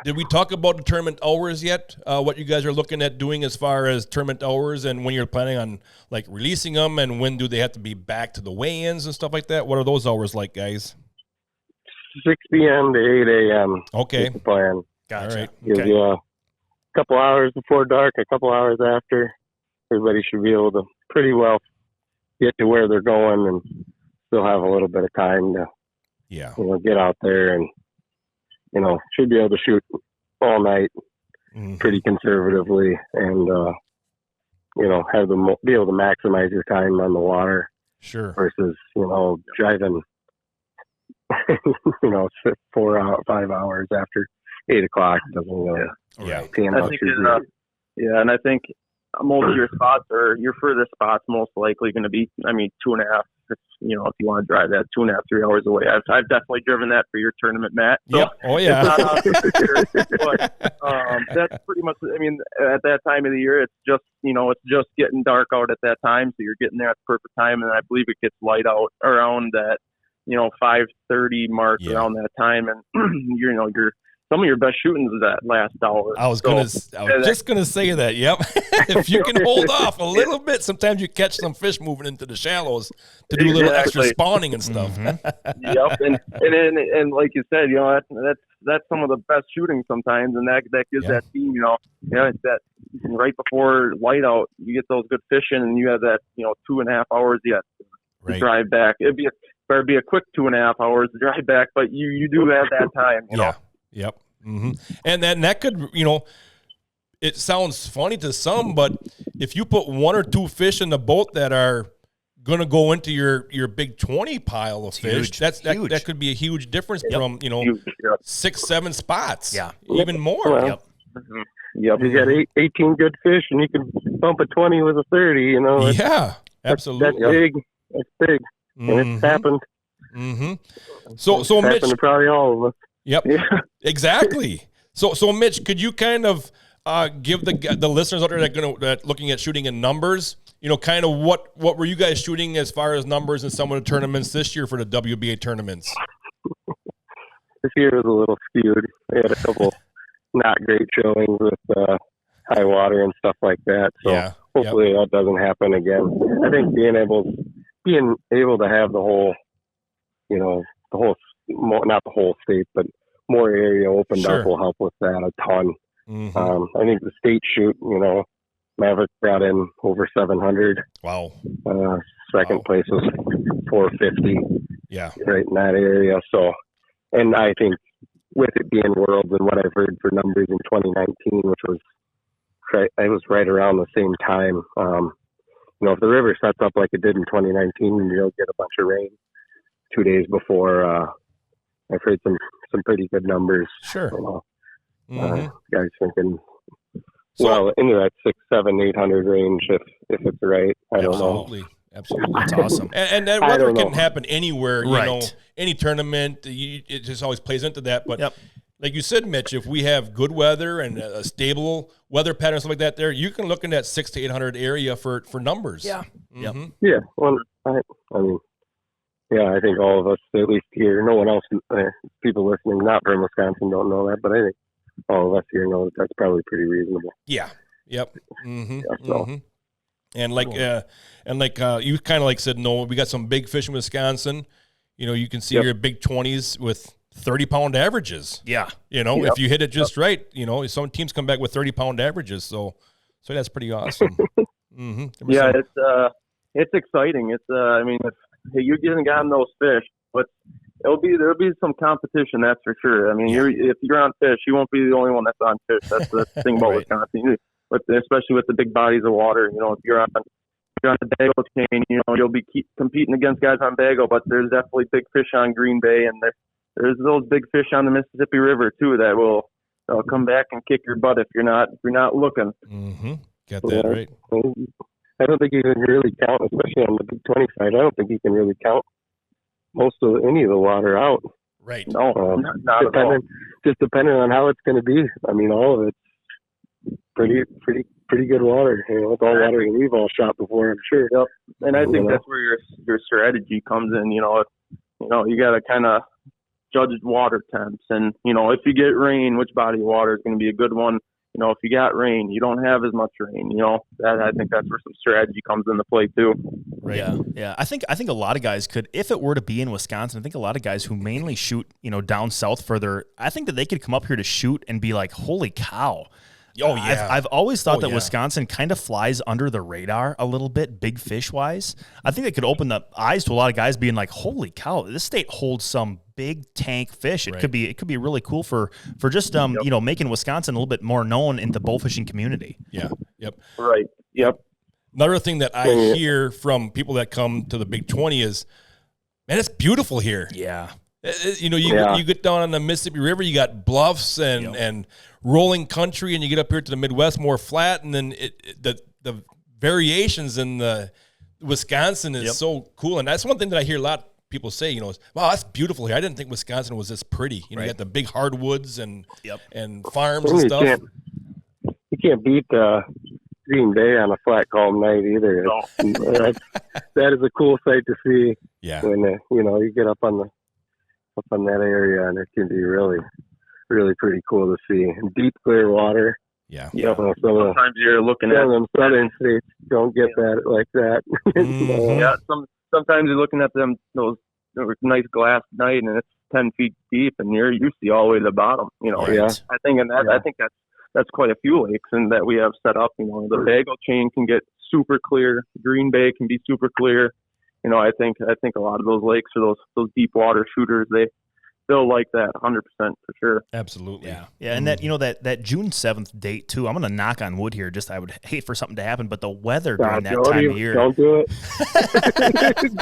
[SPEAKER 1] did we talk about the tournament hours yet? What you guys are looking at doing as far as tournament hours, and when you're planning on releasing them, and when do they have to be back to the weigh-ins and stuff like that? What are those hours like, guys?
[SPEAKER 5] 6 p.m. to 8 a.m.
[SPEAKER 1] Okay.
[SPEAKER 5] Is the plan.
[SPEAKER 1] Gotcha.
[SPEAKER 2] All right.
[SPEAKER 5] Gives you a couple hours before dark, a couple hours after. Everybody should be able to pretty well get to where they're going and still have a little bit of time to get out there and should be able to shoot all night pretty conservatively and have be able to maximize your time on the water.
[SPEAKER 1] Sure.
[SPEAKER 5] Versus driving you know, 5 hours after 8 o'clock doesn't really pan
[SPEAKER 4] I
[SPEAKER 5] out
[SPEAKER 4] think
[SPEAKER 5] too great.
[SPEAKER 4] and I think most of your spots your furthest spots most likely going to be, 2.5. If you want to drive that 2.5, 3 hours away. I've definitely driven that for your tournament, Matt. So
[SPEAKER 1] Yep. Oh yeah.
[SPEAKER 4] it's not out there, but that's pretty much. At that time of the year, it's just it's just getting dark out at that time, so you're getting there at the perfect time, and I believe it gets light out around that 5:30 mark around that time, and you're some of your best shooting is that last hour.
[SPEAKER 1] I was just gonna say that. Yep. If you can hold off a little bit, sometimes you catch some fish moving into the shallows to do a little extra spawning and stuff.
[SPEAKER 2] Mm-hmm.
[SPEAKER 4] Yep, and like you said, that's some of the best shooting sometimes, and that gives that team, it's that right before light out, you get those good fish in, and you have that 2.5 hours yet to drive back. It'd better be a quick 2.5 hours to drive back, but you do have that time. You know?
[SPEAKER 1] Yep. Mm-hmm. And then that could, it sounds funny to some, but if you put 1 or 2 fish in the boat that are going to go into your big 20 pile of fish,
[SPEAKER 2] huge.
[SPEAKER 1] that could be a huge difference from, 6, 7 spots.
[SPEAKER 2] Yeah.
[SPEAKER 1] Even more.
[SPEAKER 5] Well,
[SPEAKER 2] Yep.
[SPEAKER 5] Yep, you got 18 good fish, and you can bump a 20 with a 30.
[SPEAKER 1] Yeah, absolutely.
[SPEAKER 5] That's big. That's big, and it's happened.
[SPEAKER 1] Mm-hmm. So
[SPEAKER 5] It's
[SPEAKER 1] Mitch,
[SPEAKER 5] happened to probably all of us.
[SPEAKER 1] Yep.
[SPEAKER 5] Yeah.
[SPEAKER 1] Exactly. So Mitch, could you kind of give the listeners out there that looking at shooting in numbers, kind of what were you guys shooting as far as numbers in some of the tournaments this year for the WBA tournaments?
[SPEAKER 5] This year was a little skewed. We had a couple not great showings with high water and stuff like that. So hopefully that doesn't happen again. I think being able to have the whole, not the whole state, but more area opened up will help with that a ton.
[SPEAKER 1] Mm-hmm.
[SPEAKER 5] I think the state shoot, Maverick brought in over 700.
[SPEAKER 1] Wow.
[SPEAKER 5] Second place was 450.
[SPEAKER 1] Yeah.
[SPEAKER 5] Right in that area. So, and I think with it being Worlds and what I've heard for numbers in 2019, which was right around the same time. If the river sets up like it did in 2019, you'll get a bunch of rain 2 days before. I've heard some pretty good numbers.
[SPEAKER 1] Sure.
[SPEAKER 5] Guys thinking into that 600, 700, 800 range if it's right. I don't know.
[SPEAKER 1] Absolutely.
[SPEAKER 2] That's awesome.
[SPEAKER 1] And that weather can happen anywhere,
[SPEAKER 2] right.
[SPEAKER 1] Any tournament. It just always plays into that. But like you said, Mitch, if we have good weather and a stable weather pattern, stuff like that there, you can look in that 600 to 800 area for numbers.
[SPEAKER 2] Yeah.
[SPEAKER 1] Mm-hmm.
[SPEAKER 5] Yeah. Well, I think all of us, at least here, no one else, people listening not from Wisconsin don't know that, but I think all of us here know that's probably pretty reasonable.
[SPEAKER 1] Yeah. Yep. Mm-hmm.
[SPEAKER 5] Yeah, so.
[SPEAKER 1] Mm-hmm. And you kind of said, no, we got some big fish in Wisconsin. You can see your big 20s with 30-pound averages.
[SPEAKER 2] Yeah.
[SPEAKER 1] If you hit it just right, some teams come back with 30-pound averages. So that's pretty awesome. Mm-hmm.
[SPEAKER 4] Yeah, it's exciting. It's if you haven't gotten those fish, but there'll be some competition, that's for sure. If you're on fish, you won't be the only one that's on fish. That's the thing about Wisconsin, but especially with the big bodies of water. If you're on the Bago chain, you'll be competing against guys on Bago, but there's definitely big fish on Green Bay, and there's those big fish on the Mississippi River too that will come back and kick your butt if you're not looking.
[SPEAKER 1] Mm-hmm. Got that right.
[SPEAKER 5] I don't think you can really count, especially on the Big 20 side. I don't think you can really count most of any of the water out.
[SPEAKER 1] Right.
[SPEAKER 4] No, not at all.
[SPEAKER 5] Just depending on how it's going to be. All of it's pretty good water. It's all water we've all shot before, I'm sure.
[SPEAKER 4] Yep. And I think that's where your strategy comes in. You got to kind of judge water temps, and if you get rain, which body of water is going to be a good one. If you got rain, you don't have as much rain. I think that's where some strategy comes into play too.
[SPEAKER 2] Right. Yeah. I think a lot of guys could, if it were to be in Wisconsin, I think a lot of guys who mainly shoot, down south further, I think that they could come up here to shoot and be like, holy cow.
[SPEAKER 1] Oh, yeah.
[SPEAKER 2] I've always thought that Wisconsin kind of flies under the radar a little bit, big fish wise. I think it could open the eyes to a lot of guys being like, holy cow, this state holds some big tank fish. It could be really cool for just making Wisconsin a little bit more known in the bowfishing community.
[SPEAKER 1] Yeah. Yep.
[SPEAKER 4] Right. Yep.
[SPEAKER 1] Another thing that I hear from people that come to the Big 20 is, man, it's beautiful here.
[SPEAKER 2] Yeah.
[SPEAKER 1] You know, you get down on the Mississippi River, you got bluffs and rolling country, and you get up here to the Midwest, more flat, and then the variations in the Wisconsin is so cool. And that's one thing that I hear a lot of people say, you know, is, wow, that's beautiful here. I didn't think Wisconsin was this pretty. You know, you got the big hardwoods and farms and stuff.
[SPEAKER 5] You can't beat Green Bay on a flat, calm night either. That is a cool sight to see.
[SPEAKER 1] Yeah.
[SPEAKER 5] When you get up on that area, and it can be really, really pretty cool to see. And deep, clear water.
[SPEAKER 1] Yeah.
[SPEAKER 4] Sometimes you're looking at
[SPEAKER 5] them southern states don't get that like that.
[SPEAKER 4] Yeah. Sometimes you're looking at those nice glass night, and it's 10 feet deep, and you see all the way to the bottom. You know.
[SPEAKER 1] Right.
[SPEAKER 4] I think that's quite a few lakes, and that we have set up. You know, the Bagel chain can get super clear. Green Bay can be super clear. You know, I think a lot of those lakes or those deep water shooters, they'll like that 100% for sure.
[SPEAKER 1] Absolutely.
[SPEAKER 2] Yeah. And that June 7th date too, I'm going to knock on wood here. Just, I would hate for something to happen, but the weather during that time of year.
[SPEAKER 5] Don't do it.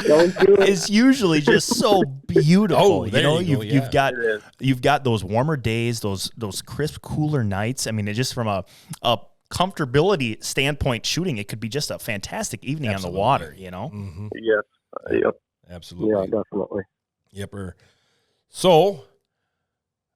[SPEAKER 5] Don't do it.
[SPEAKER 2] It's usually just so beautiful.
[SPEAKER 1] You've
[SPEAKER 2] you've got those warmer days, those crisp, cooler nights. I mean, it just from a comfortability standpoint shooting, it could be just a fantastic evening on the water, you know?
[SPEAKER 1] Mm-hmm.
[SPEAKER 5] Yes. Yep.
[SPEAKER 1] Absolutely.
[SPEAKER 5] Yeah, definitely.
[SPEAKER 1] Yep. So,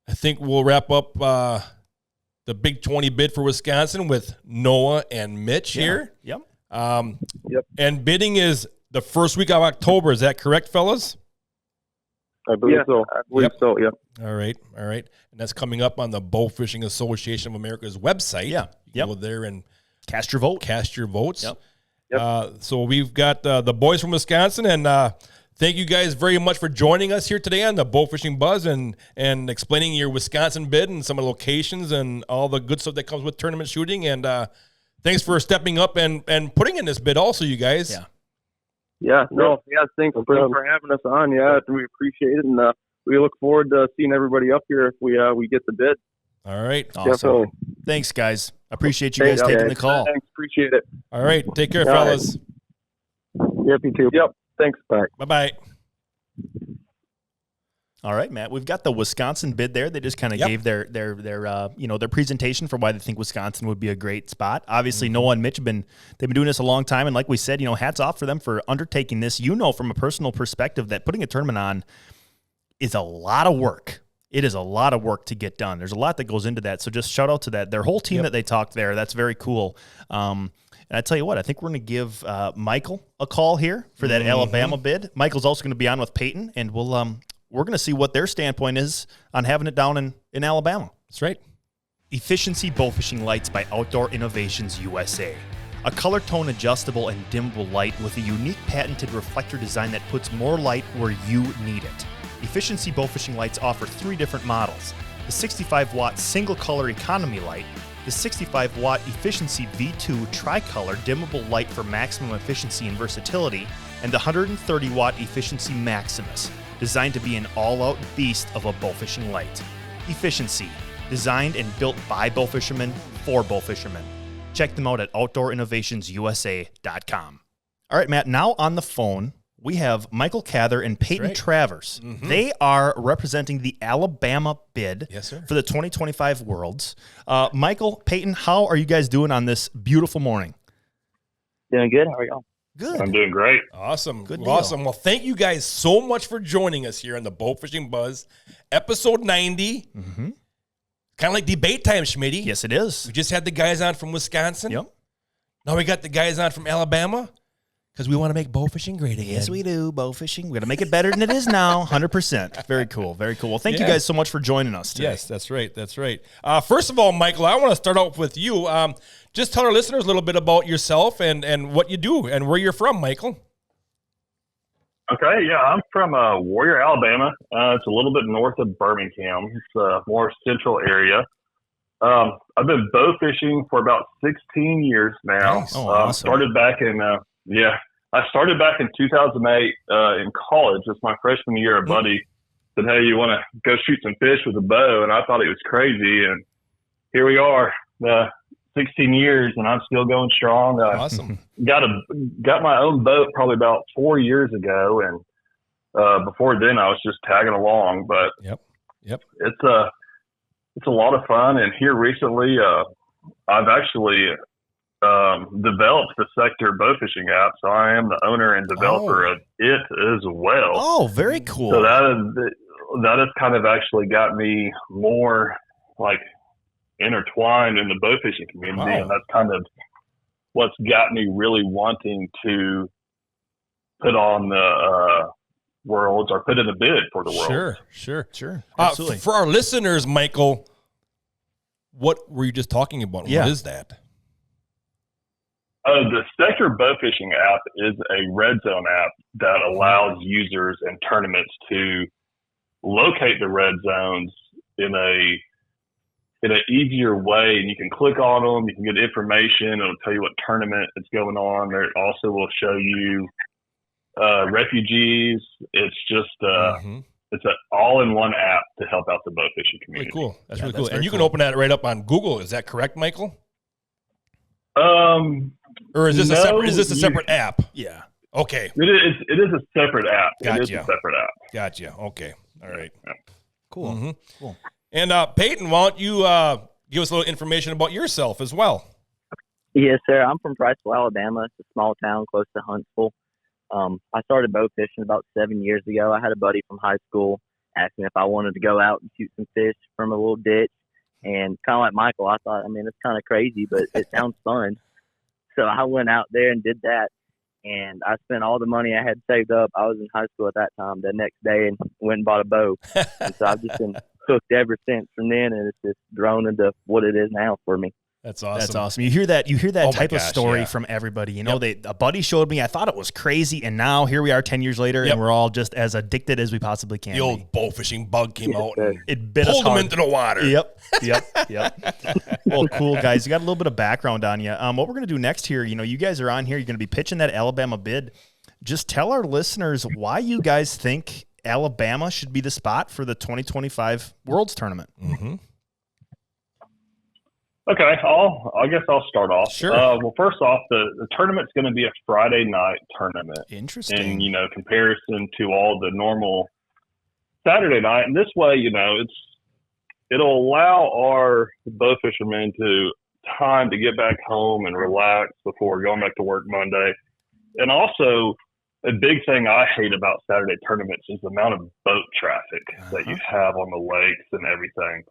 [SPEAKER 1] I think we'll wrap up the Big 20 bid for Wisconsin with Noah and Mitch here.
[SPEAKER 2] Yep.
[SPEAKER 1] And bidding is the first week of October. Is that correct, fellas?
[SPEAKER 5] I believe so. I believe so, yeah.
[SPEAKER 1] All right. And that's coming up on the Bowfishing Association of America's website.
[SPEAKER 2] Yeah.
[SPEAKER 1] You go there and
[SPEAKER 2] cast your vote.
[SPEAKER 1] Cast your votes.
[SPEAKER 2] Yep.
[SPEAKER 1] So we've got the boys from Wisconsin, and thank you guys very much for joining us here today on the Bowfishing Buzz and explaining your Wisconsin bid and some of the locations and all the good stuff that comes with tournament shooting. And thanks for stepping up and putting in this bid also, you guys.
[SPEAKER 4] Thanks for having us on. Yeah, we appreciate it, and we look forward to seeing everybody up here if we get the bid.
[SPEAKER 1] All right.
[SPEAKER 2] Awesome.
[SPEAKER 5] Definitely.
[SPEAKER 2] Thanks, guys. Appreciate you guys taking the call.
[SPEAKER 4] Thanks. Appreciate it.
[SPEAKER 1] All right. Take care, fellas.
[SPEAKER 5] Yep, you too.
[SPEAKER 4] Yep. Thanks.
[SPEAKER 5] Bye.
[SPEAKER 1] Bye-bye.
[SPEAKER 2] All right, Matt. We've got the Wisconsin bid there. They just kind of gave their presentation for why they think Wisconsin would be a great spot. Obviously, Noah and Mitch they've been doing this a long time, and like we said, hats off for them for undertaking this. From a personal perspective that putting a tournament on is a lot of work. It is a lot of work to get done. There's a lot that goes into that. So just shout out to their whole team that they talked there. That's very cool. And I tell you what, I think we're going to give Michael a call here for that Alabama bid. Michael's also going to be on with Peyton, and we're going to see what their standpoint is on having it down in Alabama.
[SPEAKER 1] That's right.
[SPEAKER 2] Efficiency Bowfishing Lights by Outdoor Innovations USA. A color tone adjustable and dimmable light with a unique patented reflector design that puts more light where you need it. Efficiency Bowfishing Lights offer 3 different models: the 65-watt single-color economy light, the 65-watt Efficiency V2 tricolor dimmable light for maximum efficiency and versatility, and the 130-watt Efficiency Maximus, designed to be an all-out beast of a bowfishing light. Efficiency, designed and built by bowfishermen for bowfishermen. Check them out at OutdoorInnovationsUSA.com. All right, Matt, now on the phone, we have Michael Cather and Peyton Travers. Mm-hmm. They are representing the Alabama bid for the 2025 Worlds. Michael, Peyton, how are you guys doing on this beautiful morning?
[SPEAKER 6] Doing good. How are y'all?
[SPEAKER 2] Good.
[SPEAKER 6] I'm doing great.
[SPEAKER 1] Awesome.
[SPEAKER 2] Good deal.
[SPEAKER 1] Awesome. Well, thank you guys so much for joining us here on the Bowfishing Buzz, episode 90.
[SPEAKER 2] Mm-hmm.
[SPEAKER 1] Kind of like debate time, Schmitty.
[SPEAKER 2] Yes, it is.
[SPEAKER 1] We just had the guys on from Wisconsin.
[SPEAKER 2] Yep.
[SPEAKER 1] Now we got the guys on from Alabama because we want to make bowfishing great again.
[SPEAKER 2] Yes, we do. Bowfishing. We're going to make it better than it is now. 100%. Very cool. Very cool. Well, thank you guys so much for joining us today.
[SPEAKER 1] Yes, that's right. That's right. First of all, Michael, I want to start out with you. Just tell our listeners a little bit about yourself and what you do and where you're from, Michael.
[SPEAKER 6] Okay, yeah, I'm from Warrior, Alabama. It's a little bit north of Birmingham. It's a more central area. I've been bow fishing for about 16 years now.
[SPEAKER 2] Nice. Awesome.
[SPEAKER 6] Started back in I started back in 2008 in college. It's my freshman year. A buddy said, "Hey, you want to go shoot some fish with a bow?" And I thought it was crazy. And here we are, 16 years, and I'm still going strong.
[SPEAKER 1] Awesome.
[SPEAKER 6] Got my own boat probably about 4 years ago, and Before then, I was just tagging along, but
[SPEAKER 1] Yep.
[SPEAKER 6] it's a lot of fun. And here recently, I've actually developed the Sector Bowfishing app, so I am the owner and developer of it as well.
[SPEAKER 2] Oh, very cool.
[SPEAKER 6] So that has kind of actually got me more like intertwined in the bowfishing community, and that's kind of what's got me really wanting to put on the Worlds, or put in a bid for the Worlds.
[SPEAKER 1] Sure.
[SPEAKER 2] Absolutely.
[SPEAKER 1] For our listeners, Michael, what were you just talking about?
[SPEAKER 2] Yeah.
[SPEAKER 1] What is that?
[SPEAKER 6] The Sector Bowfishing app is a red zone app that allows users and tournaments to locate the red zones in an easier way, and you can click on them. You can get information. It'll tell you what tournament is going on. It also will show you refugees. It's just it's an all-in-one app to help out the bowfishing community.
[SPEAKER 1] Really cool. That's really cool. And you can open that right up on Google. Is that correct, Michael? Or is this a separate app?
[SPEAKER 2] Yeah.
[SPEAKER 1] Okay.
[SPEAKER 6] It is a separate app.
[SPEAKER 1] Gotcha.
[SPEAKER 6] It is a separate app.
[SPEAKER 1] Gotcha. Okay. All right.
[SPEAKER 2] Cool. Cool.
[SPEAKER 1] And Peyton, why don't you give us a little information about yourself as well?
[SPEAKER 7] Yes, sir. I'm from Priceville, Alabama. It's a small town close to Huntsville. I started bow fishing about 7 years ago. I had a buddy from high school ask me if I wanted to go out and shoot some fish from a little ditch. And kind of like Michael, I thought, it's kind of crazy, but it sounds fun. So I went out there and did that. And I spent all the money I had saved up. I was in high school at that time, the next day, and went and bought a bow. And so I've just been hooked ever since from then, and it's just grown into what it is now for me.
[SPEAKER 1] That's awesome.
[SPEAKER 2] That's awesome. You hear that type of story
[SPEAKER 1] yeah.
[SPEAKER 2] from everybody. You know, a buddy showed me, I thought it was crazy, and now here we are 10 years later, and we're all just as addicted as we possibly can.
[SPEAKER 1] The old bowfishing bug came out and
[SPEAKER 2] it bit us
[SPEAKER 1] pulled them
[SPEAKER 2] hard.
[SPEAKER 1] into the water.
[SPEAKER 2] Yep. Well, cool, guys. You got a little bit of background on you. What we're going to do next here, you guys are on here. You're going to be pitching that Alabama bid. Just tell our listeners why you guys think Alabama should be the spot for the 2025 Worlds Tournament.
[SPEAKER 1] Mm-hmm.
[SPEAKER 6] Okay, I guess I'll start off.
[SPEAKER 1] Sure.
[SPEAKER 6] Well, first off, the tournament's going to be a Friday night tournament.
[SPEAKER 2] Interesting.
[SPEAKER 6] In comparison to all the normal Saturday night, and this way, it'll allow our bow fishermen time to get back home and relax before going back to work Monday. And also, a big thing I hate about Saturday tournaments is the amount of boat traffic that you have on the lakes and everything.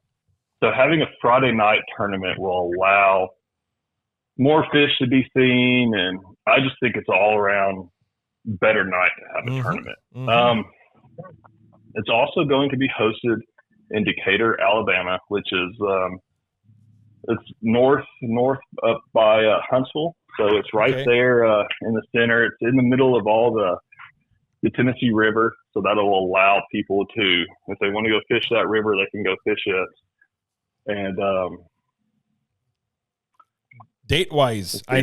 [SPEAKER 6] So having a Friday night tournament will allow more fish to be seen, and I just think it's all around better night to have a tournament.
[SPEAKER 1] Mm-hmm.
[SPEAKER 6] It's also going to be hosted in Decatur, Alabama, which is it's north up by Huntsville. So it's right there in the center. It's in the middle of all the Tennessee River, so that'll allow people to, if they want to go fish that river, they can go fish it. And
[SPEAKER 1] date-wise, I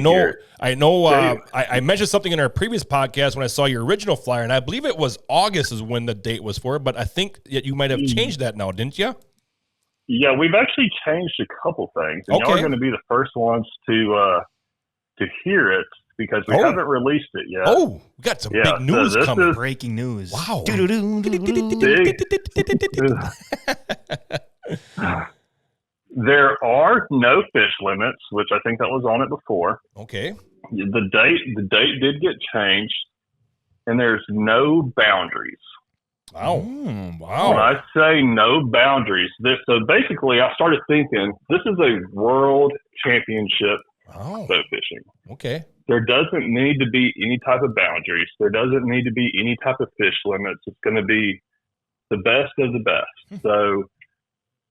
[SPEAKER 1] mentioned something in our previous podcast when I saw your original flyer, and I believe it was August is when the date was for, but I think that you might have changed that now, didn't you?
[SPEAKER 6] Yeah, we've actually changed a couple things. And y'all are going to be the first ones to hear it because we haven't released it yet.
[SPEAKER 1] Oh, we got some big news coming.
[SPEAKER 2] Breaking news.
[SPEAKER 1] Wow.
[SPEAKER 6] There are no fish limits, which I think that was on it before.
[SPEAKER 1] Okay.
[SPEAKER 6] The date did get changed, and there's no boundaries.
[SPEAKER 1] Wow. Wow.
[SPEAKER 6] When I say no boundaries, so basically I started thinking this is a world championship bow fishing.
[SPEAKER 1] Okay.
[SPEAKER 6] There doesn't need to be any type of boundaries. There doesn't need to be any type of fish limits. It's going to be the best of the best. So,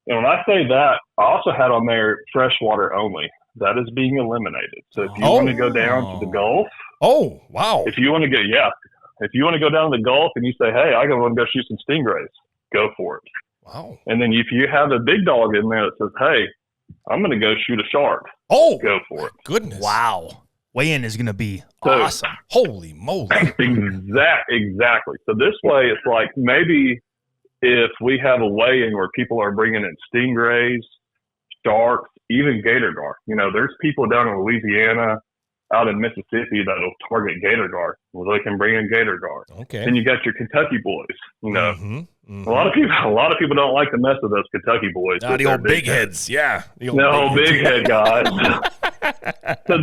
[SPEAKER 6] and when I say that, I also had on there freshwater only. That is being eliminated. So if you want to go down to the Gulf.
[SPEAKER 1] Oh, wow.
[SPEAKER 6] If you want to go, if you want to go down to the Gulf and you say, hey, I want to go shoot some stingrays, go for it.
[SPEAKER 1] Wow.
[SPEAKER 6] And then if you have a big dog in there that says, hey, I'm going to go shoot a shark.
[SPEAKER 1] Oh,
[SPEAKER 6] go for it.
[SPEAKER 1] Goodness.
[SPEAKER 2] Wow. Weigh-in is going to be awesome.
[SPEAKER 1] Holy moly.
[SPEAKER 6] Exactly. So this way, it's like maybe if we have a weigh-in where people are bringing in stingrays, sharks, even gator gar. There's people down in Louisiana. out in Mississippi that'll target gator gar. Well, they can bring in gator gar.
[SPEAKER 1] Okay.
[SPEAKER 6] Then you got your Kentucky boys. You know,
[SPEAKER 1] Mm-hmm.
[SPEAKER 6] a lot of people don't like to mess with those Kentucky boys.
[SPEAKER 1] Ah, the old big heads. Yeah. The
[SPEAKER 6] old big head guys. So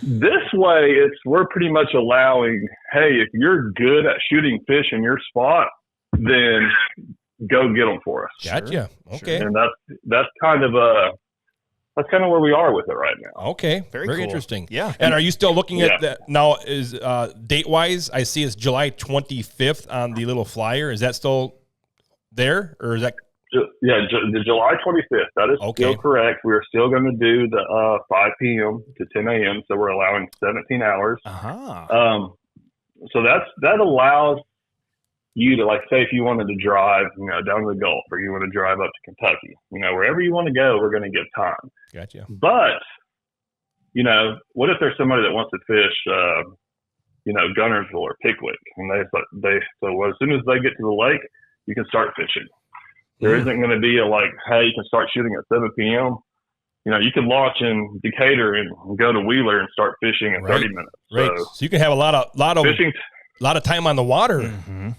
[SPEAKER 6] this way, we're pretty much allowing, hey, if you're good at shooting fish in your spot, then go get them for us.
[SPEAKER 1] Gotcha. Okay.
[SPEAKER 6] And that's kind of where we are with it right now.
[SPEAKER 1] Okay. Very
[SPEAKER 2] cool.
[SPEAKER 1] interesting.
[SPEAKER 2] Yeah.
[SPEAKER 1] And are you still looking at that now? Is date wise? I see it's July 25th on the little flyer. Is that still there, or is that?
[SPEAKER 6] Yeah, the July 25th. That is still correct. We are still going to do the 5 p.m. to 10 a.m. So we're allowing 17 hours. So that allows you to, like, say if you wanted to drive, down to the Gulf, or you want to drive up to Kentucky, wherever you want to go, we're going to give time.
[SPEAKER 1] Gotcha.
[SPEAKER 6] But, what if there's somebody that wants to fish, Gunnersville or Pickwick, and so as soon as they get to the lake, you can start fishing. There isn't going to be hey, you can start shooting at 7 p.m. You can launch in Decatur and go to Wheeler and start fishing in 30 minutes.
[SPEAKER 1] Right. So you can have a lot of
[SPEAKER 6] fishing.
[SPEAKER 1] A lot of time on the water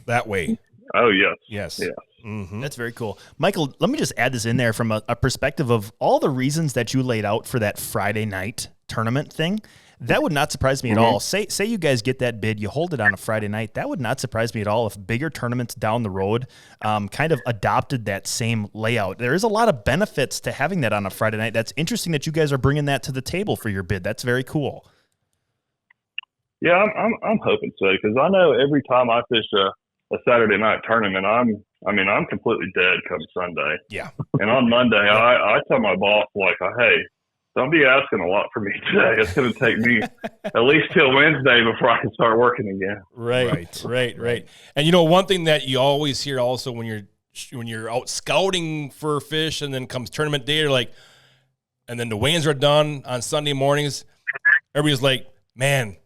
[SPEAKER 1] that way.
[SPEAKER 6] Oh, yes.
[SPEAKER 1] Yes.
[SPEAKER 6] Yes.
[SPEAKER 2] Mm-hmm. That's very cool. Michael, let me just add this in there from a perspective of all the reasons that you laid out for that Friday night tournament thing. That would not surprise me at all. Say you guys get that bid, you hold it on a Friday night. That would not surprise me at all if bigger tournaments down the road kind of adopted that same layout. There is a lot of benefits to having that on a Friday night. That's interesting that you guys are bringing that to the table for your bid. That's very cool.
[SPEAKER 6] Yeah, I'm hoping so, because I know every time I fish a Saturday night tournament, I'm completely dead come Sunday.
[SPEAKER 1] Yeah.
[SPEAKER 6] And on Monday, I tell my boss, hey, don't be asking a lot for me today. It's going to take me at least till Wednesday before I can start working again.
[SPEAKER 1] Right. And one thing that you always hear also when you're out scouting for fish, and then comes tournament day, and then the weigh-ins are done on Sunday mornings. Everybody's like, man,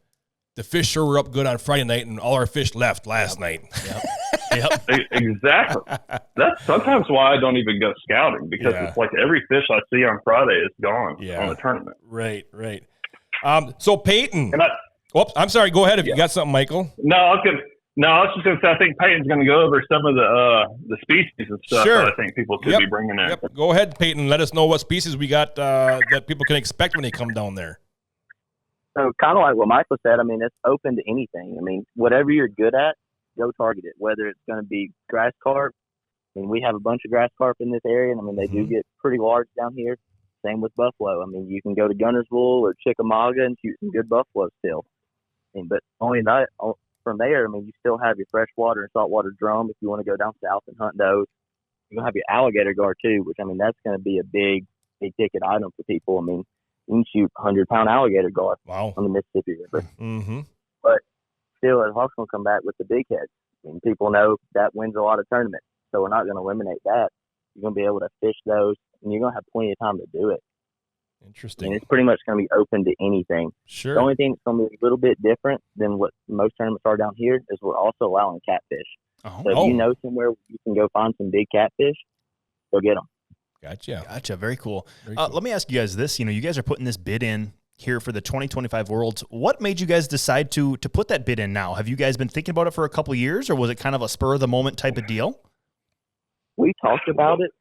[SPEAKER 1] the fish sure were up good on Friday night, and all our fish left last night.
[SPEAKER 2] Yep.
[SPEAKER 6] Exactly. That's sometimes why I don't even go scouting, because it's like every fish I see on Friday is gone on the tournament.
[SPEAKER 1] Right. So Peyton, I'm sorry. Go ahead if you got something, Michael.
[SPEAKER 6] No, I was just going to say, I think Peyton's going to go over some of the species and stuff that I think people could be bringing in.
[SPEAKER 1] Yep. Go ahead, Peyton. Let us know what species we got that people can expect when they come down there.
[SPEAKER 7] So kind of like what Michael said, it's open to anything. Whatever you're good at, go target it, whether it's going to be grass carp. We have a bunch of grass carp in this area, and they do get pretty large down here. Same with buffalo. You can go to Gunnersville or Chickamauga and shoot some good buffalo still. But only that, from there, you still have your freshwater and saltwater drum if you want to go down south and hunt those. You're going to have your alligator gar too, which, that's going to be a big ticket item for people. You can shoot 100-pound alligator gar on the Mississippi River.
[SPEAKER 1] Mm-hmm.
[SPEAKER 7] But still, Hawk's going to come back with the big heads. People know that wins a lot of tournaments, so we're not going to eliminate that. You're going to be able to fish those, and you're going to have plenty of time to do it.
[SPEAKER 1] Interesting.
[SPEAKER 7] It's pretty much going to be open to anything.
[SPEAKER 1] Sure.
[SPEAKER 7] The only thing that's going to be a little bit different than what most tournaments are down here is we're also allowing catfish. So if you know somewhere you can go find some big catfish, go get them.
[SPEAKER 1] Gotcha.
[SPEAKER 2] Very cool. Let me ask you guys this. You guys are putting this bid in here for the 2025 Worlds. What made you guys decide to put that bid in now? Have you guys been thinking about it for a couple of years, or was it kind of a spur of the moment type of deal?
[SPEAKER 7] We talked about it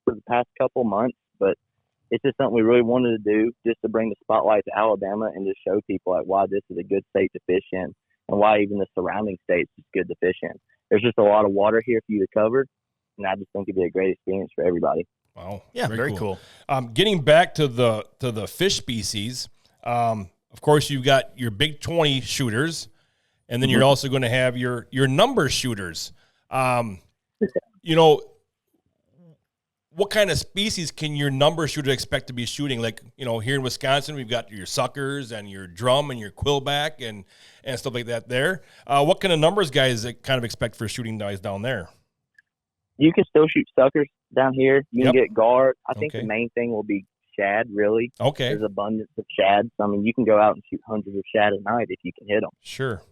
[SPEAKER 7] for the past couple months, but it's just something we really wanted to do, just to bring the spotlight to Alabama and just show people why this is a good state to fish in, and why even the surrounding states is good to fish in. There's just a lot of water here for you to cover, and I just think it'd be a great experience for everybody.
[SPEAKER 1] Wow.
[SPEAKER 2] Yeah, very cool.
[SPEAKER 1] Getting back to the fish species, of course, you've got your big 20 shooters, and then you're also going to have your number shooters. What kind of species can your number shooter expect to be shooting? Here in Wisconsin, we've got your suckers and your drum and your quillback and stuff like that there. What kind of numbers guys kind of expect for shooting guys down there?
[SPEAKER 7] You can still shoot suckers down here. You can get guard. I think the main thing will be shad, really.
[SPEAKER 1] Okay.
[SPEAKER 7] There's abundance of shad. So, you can go out and shoot hundreds of shad at night if you can hit them.
[SPEAKER 1] Sure.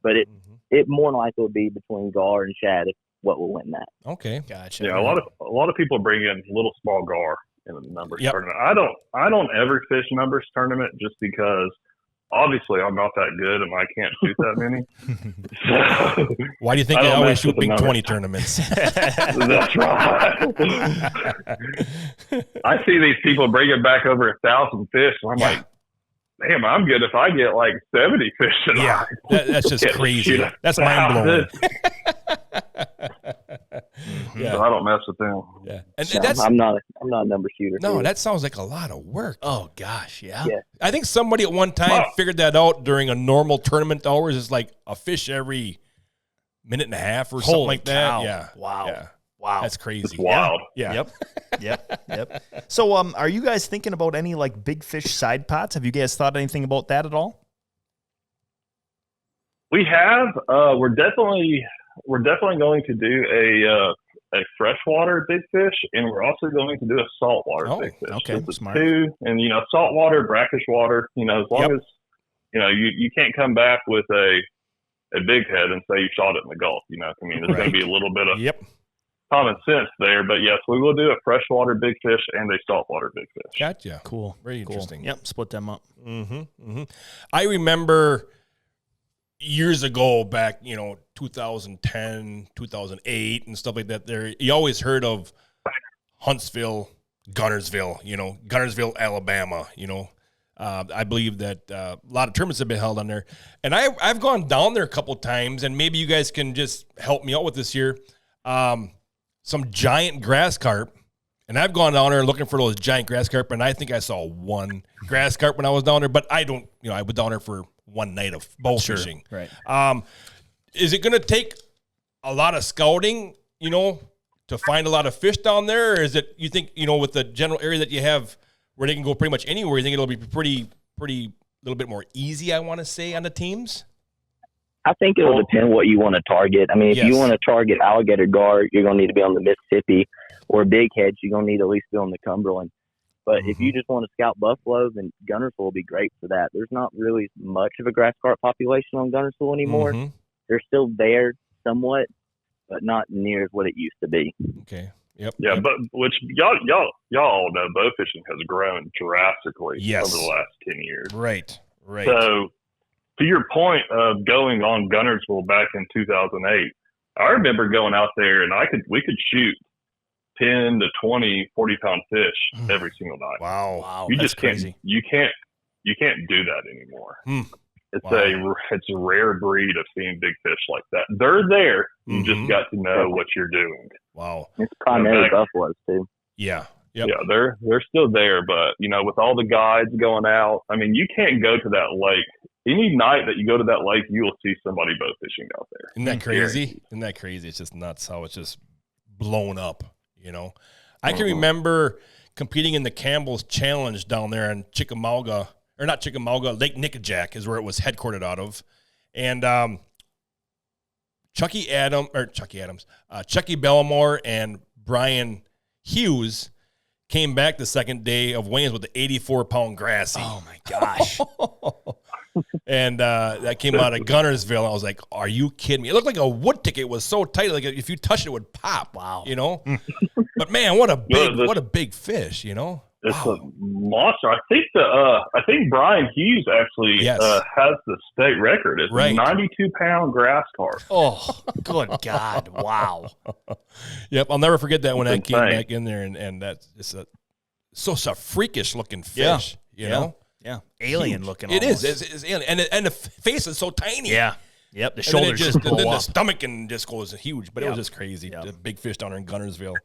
[SPEAKER 7] But it more than likely will be between guard and shad what will win that.
[SPEAKER 2] Okay. Gotcha.
[SPEAKER 6] Yeah, a lot of people bring in little small gar in a numbers
[SPEAKER 1] Yep.
[SPEAKER 6] tournament. I don't ever fish numbers tournament just because obviously I'm not that good and I can't shoot that many. So,
[SPEAKER 1] Why do you think
[SPEAKER 6] I
[SPEAKER 1] they
[SPEAKER 6] don't
[SPEAKER 1] always
[SPEAKER 6] mess
[SPEAKER 1] shoot
[SPEAKER 6] with the
[SPEAKER 1] big
[SPEAKER 6] numbers.
[SPEAKER 1] 20 tournaments?
[SPEAKER 6] That's right. I see these people bringing back over 1,000 fish, and I'm like, damn, I'm good if I get like 70 fish tonight.
[SPEAKER 1] Yeah, that's just
[SPEAKER 6] Can't
[SPEAKER 1] crazy.
[SPEAKER 6] shoot
[SPEAKER 1] That's mind blowing.
[SPEAKER 6] 1,000. So I don't mess with them.
[SPEAKER 1] Yeah, and
[SPEAKER 7] No,
[SPEAKER 1] that's
[SPEAKER 7] I'm not a number shooter.
[SPEAKER 1] no,
[SPEAKER 7] dude.
[SPEAKER 1] that sounds like a lot of work.
[SPEAKER 2] Oh gosh, yeah.
[SPEAKER 7] Yeah.
[SPEAKER 1] I think somebody at one time
[SPEAKER 6] Wow.
[SPEAKER 1] figured that out during a normal tournament hours. It's like a fish every minute and a half or something
[SPEAKER 2] Holy
[SPEAKER 1] like
[SPEAKER 2] cow.
[SPEAKER 1] that. Yeah,
[SPEAKER 2] Wow.
[SPEAKER 1] yeah,
[SPEAKER 2] Wow.
[SPEAKER 1] that's crazy.
[SPEAKER 6] It's wild.
[SPEAKER 1] Yeah.
[SPEAKER 2] Yep. So, are you guys thinking about any like big fish side pots? Have you guys thought anything about that at all?
[SPEAKER 6] We have. We're definitely going to do a freshwater big fish, and we're also going to do a saltwater
[SPEAKER 1] Oh,
[SPEAKER 6] big fish.
[SPEAKER 2] okay,
[SPEAKER 6] So the
[SPEAKER 2] smart.
[SPEAKER 6] two, and saltwater, brackish water. As long as you can't come back with a big head and say you shot it in the Gulf. There's going to be a little bit of
[SPEAKER 1] Yep.
[SPEAKER 6] common sense there, but yes, we will do a freshwater big fish and a saltwater big fish.
[SPEAKER 1] Gotcha.
[SPEAKER 2] Cool.
[SPEAKER 1] Very
[SPEAKER 2] Cool.
[SPEAKER 1] interesting.
[SPEAKER 2] Yep. Split them up.
[SPEAKER 1] I remember years ago, back 2010, 2008, and stuff like that. There, you always heard of Huntsville, Gunnersville, Alabama. I believe that a lot of tournaments have been held on there, and I've gone down there a couple times, and maybe you guys can just help me out with this here. Some giant grass carp, and I've gone down there looking for those giant grass carp, and I think I saw one grass carp when I was down there, but I don't, I was down there for one night of bow fishing.
[SPEAKER 2] Right.
[SPEAKER 1] Is it going to take a lot of scouting, to find a lot of fish down there, or is it, you think, with the general area that you have where they can go pretty much anywhere, you think it'll be pretty little bit more easy, I want to say, on the teams?
[SPEAKER 7] I think it'll depend what you want to target. I mean, if
[SPEAKER 1] Yes.
[SPEAKER 7] you want to target alligator gar, you're going to need to be on the Mississippi, or big heads, you're going to need to at least be on the Cumberland. But if you just want to scout buffalo, then Gunnersville will be great for that. There's not really much of a grass carp population on Gunnersville anymore.
[SPEAKER 1] Mhm.
[SPEAKER 7] They're still there somewhat, but not near what it used to be.
[SPEAKER 1] Okay. Yep.
[SPEAKER 6] Yeah,
[SPEAKER 1] Yep.
[SPEAKER 6] but which y'all all know, bow fishing has grown drastically
[SPEAKER 1] Yes.
[SPEAKER 6] over the last 10 years.
[SPEAKER 1] Right.
[SPEAKER 6] So, to your point of going on Gunnersville back in 2008, I remember going out there and we could shoot 10 to 20 40-pound fish every single night.
[SPEAKER 1] Wow.
[SPEAKER 6] You
[SPEAKER 2] that's
[SPEAKER 6] just can't.
[SPEAKER 2] crazy.
[SPEAKER 6] You can't do that anymore. It's
[SPEAKER 1] Wow.
[SPEAKER 6] it's a rare breed of seeing big fish like that. They're there. You
[SPEAKER 1] Mhm.
[SPEAKER 6] just got to know what you're doing.
[SPEAKER 1] Wow.
[SPEAKER 7] It's primarily
[SPEAKER 6] back-
[SPEAKER 7] buffaloes, too.
[SPEAKER 1] Yeah. Yep.
[SPEAKER 6] Yeah, they're still there, but with all the guides going out, I mean, you can't go to that lake. Any night that you go to that lake, you will see somebody bow fishing out there.
[SPEAKER 1] Isn't that crazy? Isn't that crazy? It's just nuts how it's just blown up, I can remember competing in the Campbell's Challenge down there in Chickamauga, or not Chickamauga, Lake Nickajack is where it was headquartered out of. And Chucky Bellamore and Brian Hughes came back the second day of weigh-ins with the 84-pound grassy.
[SPEAKER 2] Oh my gosh.
[SPEAKER 1] And that came out of Gunnersville. I was like, are you kidding me? It looked like a wood ticket. It was so tight, like if you touched it, it would pop.
[SPEAKER 2] Wow.
[SPEAKER 1] But man, what a big fish,
[SPEAKER 6] It's a monster. I think Brian Hughes actually
[SPEAKER 1] Yes.
[SPEAKER 6] has the state record. It's
[SPEAKER 1] Right.
[SPEAKER 6] a 92-pound grass carp.
[SPEAKER 2] Oh, good God. Wow.
[SPEAKER 1] Yep, I'll never forget that when I
[SPEAKER 6] It's
[SPEAKER 1] came
[SPEAKER 6] insane.
[SPEAKER 1] back in there, and that's it's a freakish looking fish, you know.
[SPEAKER 2] Yeah. Alien looking.
[SPEAKER 1] It is.
[SPEAKER 2] almost.
[SPEAKER 1] It's alien. And the face is so tiny.
[SPEAKER 2] Yeah. Yep. The
[SPEAKER 1] And then it
[SPEAKER 2] shoulders
[SPEAKER 1] just,
[SPEAKER 2] just
[SPEAKER 1] and then
[SPEAKER 2] blow
[SPEAKER 1] the
[SPEAKER 2] up.
[SPEAKER 1] stomach and just goes huge. But it was
[SPEAKER 2] Yep.
[SPEAKER 1] just crazy.
[SPEAKER 2] Yep.
[SPEAKER 1] The big fish down there in Gunnersville.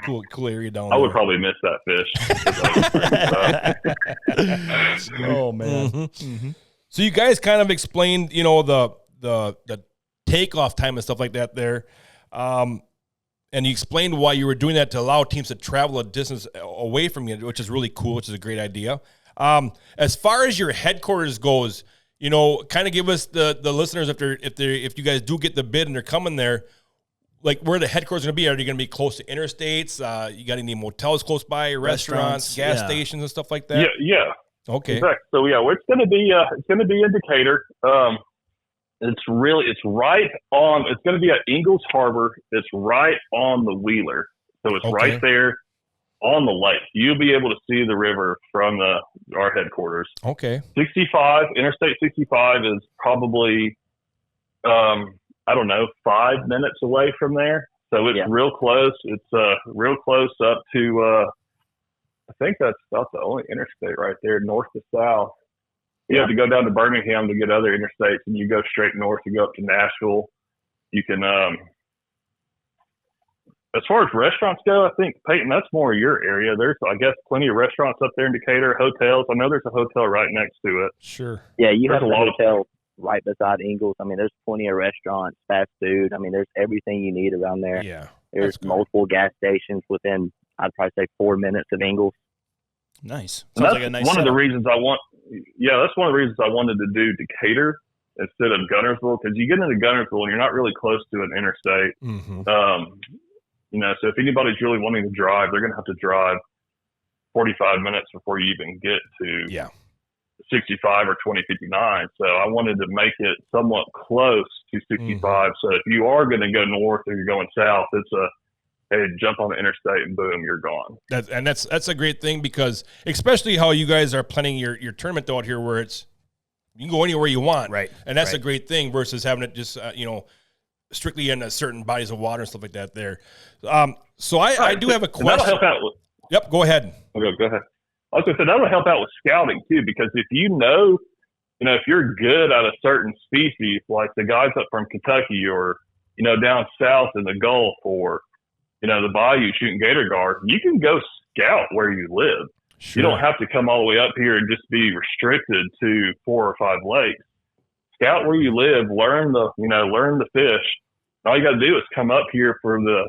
[SPEAKER 1] Cool area down
[SPEAKER 6] I
[SPEAKER 1] there.
[SPEAKER 6] would probably miss that fish.
[SPEAKER 2] Oh man.
[SPEAKER 1] Mhm. So you guys kind of explained, the takeoff time and stuff like that there. And you explained why you were doing that to allow teams to travel a distance away from you, which is really cool, which is a great idea. As far as your headquarters goes, kind of give us the listeners if you guys do get the bid and they're coming there, like where the headquarters going to be. Are they going to be close to interstates? You got any motels close by, restaurants, gas
[SPEAKER 2] yeah.
[SPEAKER 1] stations, and stuff like that?
[SPEAKER 6] Yeah.
[SPEAKER 1] Okay.
[SPEAKER 6] Exactly. So it's going to be in Decatur. It's right on. It's going to be at Ingalls Harbor. It's right on the Wheeler, so it's
[SPEAKER 1] Okay.
[SPEAKER 6] right there. on the lake. You'll be able to see the river from our headquarters.
[SPEAKER 1] Okay.
[SPEAKER 6] 65, Interstate 65 is probably, I don't know, 5 minutes away from there. So it's real close. It's real close up to, I think that's about the only interstate right there, north to south. You have to go down to Birmingham to get other interstates, and you go straight north to go up to Nashville. You can, as far as restaurants go, I think, Peyton, that's more your area. There's, I guess, plenty of restaurants up there in Decatur, hotels. I know there's a hotel right next to it.
[SPEAKER 1] Sure.
[SPEAKER 7] Yeah, you
[SPEAKER 6] There's
[SPEAKER 7] have
[SPEAKER 6] a
[SPEAKER 7] a
[SPEAKER 6] lot of-
[SPEAKER 7] hotel right beside Ingles. I mean, there's plenty of restaurants, fast food. I mean, there's everything you need around there.
[SPEAKER 1] Yeah.
[SPEAKER 7] There's multiple gas stations within, I'd probably say, 4 minutes of Ingles.
[SPEAKER 2] Nice.
[SPEAKER 6] And
[SPEAKER 2] Sounds
[SPEAKER 6] that's
[SPEAKER 2] like a nice
[SPEAKER 6] one of the
[SPEAKER 2] setup.
[SPEAKER 6] reasons I want. Yeah, that's one of the reasons I wanted to do Decatur instead of Gunnersville, because you get into Gunnersville and you're not really close to an interstate.
[SPEAKER 1] Mm-hmm.
[SPEAKER 6] So if anybody's really wanting to drive, they're going to have to drive 45 minutes before you even get to 65 or 2059. So I wanted to make it somewhat close to 65.
[SPEAKER 1] Mm-hmm.
[SPEAKER 6] So if you are going to go north or you're going south, it's hey, jump on the interstate and boom, you're gone.
[SPEAKER 1] That's a great thing, because especially how you guys are planning your tournament out here, where it's you can go anywhere you want,
[SPEAKER 2] right?
[SPEAKER 1] And that's a great thing versus having it just strictly in a certain bodies of water and stuff like that. There, so I do have a question.
[SPEAKER 6] That'll help out.
[SPEAKER 1] Yep, go ahead.
[SPEAKER 6] Okay, go ahead. I was going to say that'll help out with scouting too, because if if you're good at a certain species, like the guys up from Kentucky or down south in the Gulf or the bayou shooting gator guard, you can go scout where you live.
[SPEAKER 1] Sure.
[SPEAKER 6] You don't have to come all the way up here and just be restricted to 4 or 5 lakes. Scout where you live, learn the fish. All you got to do is come up here for the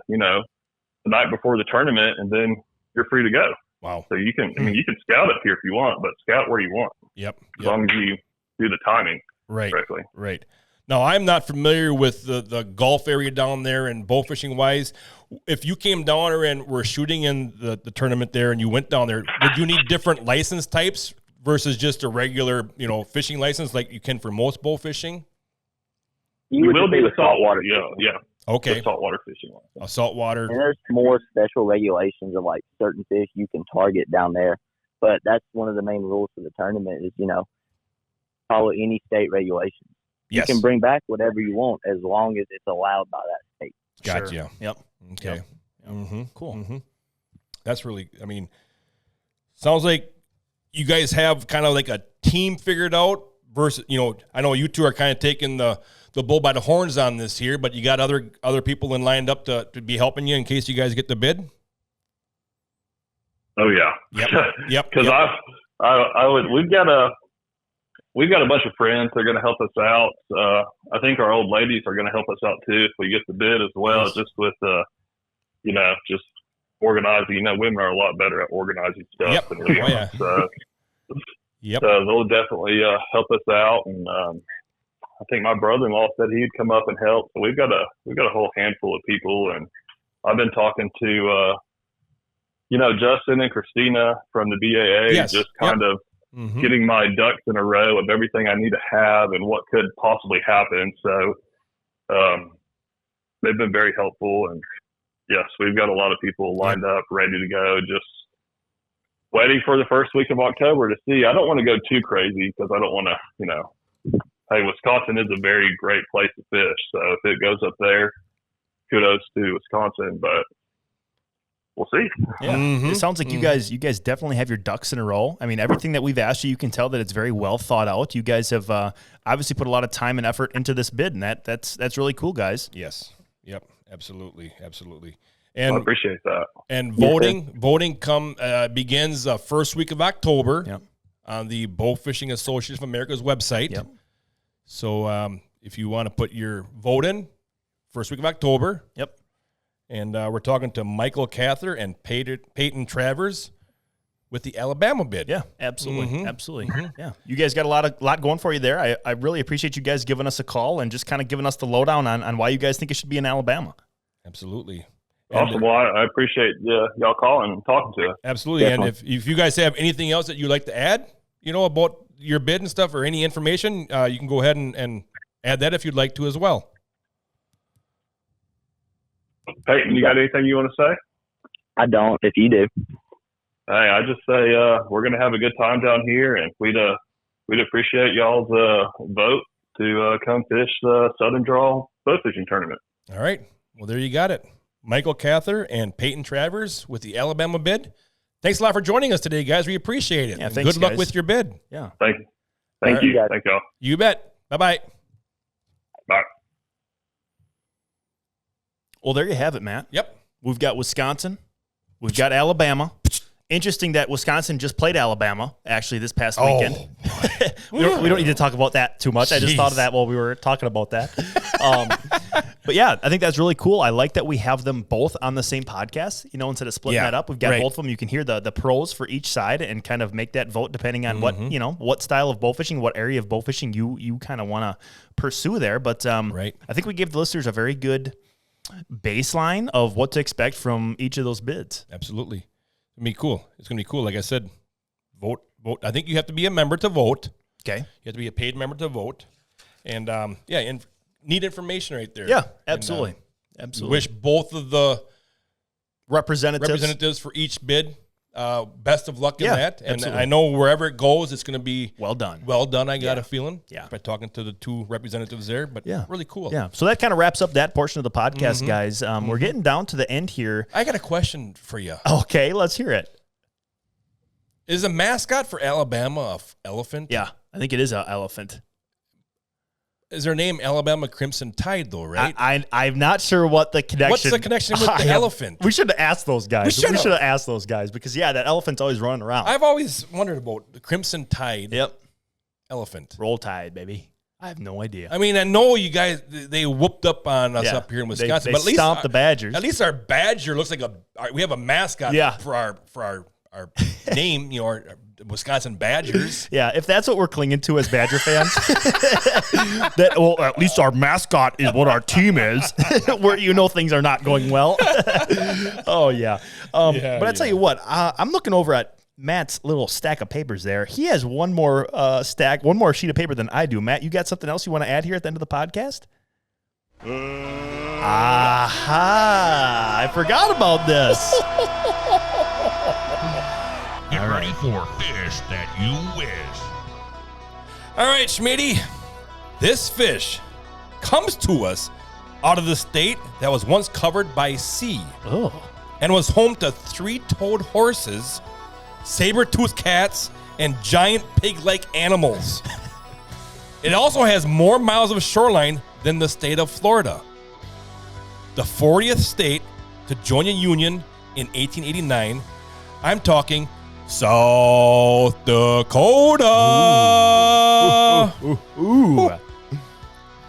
[SPEAKER 6] night before the tournament, and then you're free to go.
[SPEAKER 1] Wow.
[SPEAKER 6] So you can, you can scout up here if you want, but scout where you want.
[SPEAKER 1] Yep.
[SPEAKER 6] As long as you do the timing correctly.
[SPEAKER 1] Right. Now, I'm not familiar with the Gulf area down there and bow fishing wise. If you came down there and were shooting in the tournament there and you went down there, would you need different license types versus just a regular, fishing license like you can for most bow fishing?
[SPEAKER 6] You will need a saltwater. Yeah.
[SPEAKER 1] Okay.
[SPEAKER 6] Saltwater fishing license.
[SPEAKER 1] A saltwater.
[SPEAKER 7] And there's more special regulations of like certain fish you can target down there. But that's one of the main rules for the tournament is, follow any state regulations.
[SPEAKER 1] Yes.
[SPEAKER 7] You can bring back whatever you want as long as it's allowed by that state.
[SPEAKER 1] Gotcha.
[SPEAKER 2] Sure. Yep.
[SPEAKER 1] Okay.
[SPEAKER 2] Yep.
[SPEAKER 1] Mm-hmm.
[SPEAKER 2] Cool.
[SPEAKER 1] Mm-hmm. That's really, sounds like you guys have kind of like a team figured out versus, I know you two are kind of taking the bull by the horns on this here, but you got other people in lined up to be helping you in case you guys get the bid?
[SPEAKER 6] Oh, yeah.
[SPEAKER 1] Yep.
[SPEAKER 6] Because we've got a bunch of friends that are going to help us out. I think our old ladies are going to help us out too if we get the bid as well, just with, just organizing. Women are a lot better at organizing stuff than we are. So, so they'll definitely help us out. And I think my brother-in-law said he'd come up and help. So we've got a whole handful of people. And I've been talking to, Justin and Christina from the BAA, just kind of getting my ducks in a row of everything I need to have and what could possibly happen. So they've been very helpful. And yes, we've got a lot of people lined up, ready to go, just waiting for the first week of October to see. I don't want to go too crazy because I don't want to, hey, Wisconsin is a very great place to fish. So if it goes up there, kudos to Wisconsin, but we'll see.
[SPEAKER 2] Yeah. It sounds like you guys definitely have your ducks in a row. I mean, everything that we've asked you can tell that it's very well thought out. You guys have obviously put a lot of time and effort into this bid, and that's really cool, guys.
[SPEAKER 1] Yes. Yep. Absolutely. And
[SPEAKER 6] I appreciate that.
[SPEAKER 1] And voting begins first week of October on the Bowfishing Association of America's website.
[SPEAKER 2] Yep.
[SPEAKER 1] So if you want to put your vote in, first week of October.
[SPEAKER 2] Yep.
[SPEAKER 1] And we're talking to Michael Cather and Peyton Travers with the Alabama bid.
[SPEAKER 2] Yeah, absolutely. Absolutely. Yeah. You guys got a lot going for you there. I really appreciate you guys giving us a call and just kind of giving us the lowdown on why you guys think it should be in Alabama.
[SPEAKER 1] Absolutely.
[SPEAKER 6] Awesome. Well, I appreciate y'all calling and talking to us.
[SPEAKER 1] Absolutely. Definitely. And if you guys have anything else that you'd like to add, about your bid and stuff or any information, you can go ahead and add that if you'd like to as well.
[SPEAKER 6] Peyton, you got anything you want to say?
[SPEAKER 7] I don't, if you do.
[SPEAKER 6] Hey, I just say we're going to have a good time down here, and we'd appreciate y'all's vote to come fish the Southern Draw Bowfishing Tournament.
[SPEAKER 1] All right. Well, there you got it. Michael Cather and Peyton Travers with the Alabama bid. Thanks a lot for joining us today, guys. We appreciate it.
[SPEAKER 2] Yeah, thanks,
[SPEAKER 1] good luck
[SPEAKER 2] guys.
[SPEAKER 1] with your bid.
[SPEAKER 2] Yeah.
[SPEAKER 6] Thank you. Thank you. Thank y'all.
[SPEAKER 1] You bet. Bye-bye.
[SPEAKER 6] Bye.
[SPEAKER 2] Well, there you have it, Matt.
[SPEAKER 1] Yep.
[SPEAKER 2] We've got Wisconsin. We've got Alabama. Interesting that Wisconsin just played Alabama, actually, this past weekend. We don't need to talk about that too much. I just thought of that while we were talking about that. But, yeah, I think that's really cool. I like that we have them both on the same podcast, instead of splitting that up. We've got both of them. You can hear the pros for each side and kind of make that vote depending on what style of bowfishing, what area of bowfishing you kind of want to pursue there. But I think we gave the listeners a very good baseline of what to expect from each of those bids.
[SPEAKER 1] Absolutely. It's going to be cool. Like I said, vote. I think you have to be a member to vote.
[SPEAKER 2] Okay.
[SPEAKER 1] You have to be a paid member to vote. And, and need information right there.
[SPEAKER 2] Yeah, absolutely. Absolutely.
[SPEAKER 1] Wish both of the
[SPEAKER 2] representatives
[SPEAKER 1] for each bid best of luck in that. And
[SPEAKER 2] absolutely.
[SPEAKER 1] I know wherever it goes, it's going to be
[SPEAKER 2] well done.
[SPEAKER 1] I got a feeling. Yeah. By talking to the two representatives there. But really cool.
[SPEAKER 2] Yeah. So that kind of wraps up that portion of the podcast, guys. We're getting down to the end here.
[SPEAKER 1] I got a question for you.
[SPEAKER 2] Okay, let's hear it.
[SPEAKER 1] Is a mascot for Alabama a elephant?
[SPEAKER 2] Yeah, I think it is an elephant.
[SPEAKER 1] Is their name Alabama Crimson Tide, though, right?
[SPEAKER 2] I'm not sure what the connection.
[SPEAKER 1] What's the connection with the elephant?
[SPEAKER 2] We should have asked those guys. We should have asked those guys because, that elephant's always running around.
[SPEAKER 1] I've always wondered about the Crimson Tide elephant.
[SPEAKER 2] Roll Tide, baby. I have no idea.
[SPEAKER 1] I mean, I know you guys, they whooped up on us up here in Wisconsin.
[SPEAKER 2] They
[SPEAKER 1] but at least
[SPEAKER 2] stomped the Badgers.
[SPEAKER 1] At least our Badger looks like we have a mascot for our name, our Wisconsin Badgers.
[SPEAKER 2] Yeah, if that's what we're clinging to as Badger fans, at least our mascot is what our team is, where things are not going well. Oh, yeah. But I tell you what, I'm looking over at Matt's little stack of papers there. He has one more sheet of paper than I do. Matt, you got something else you want to add here at the end of the podcast? Aha! I forgot about this.
[SPEAKER 8] Get ready for fish that you wish.
[SPEAKER 1] All right, Schmitty. This fish comes to us out of the state that was once covered by sea and was home to three-toed horses, saber-toothed cats, and giant pig-like animals. It also has more miles of shoreline than the state of Florida. The 40th state to join a union in 1889. I'm talking South Dakota.
[SPEAKER 2] Ooh.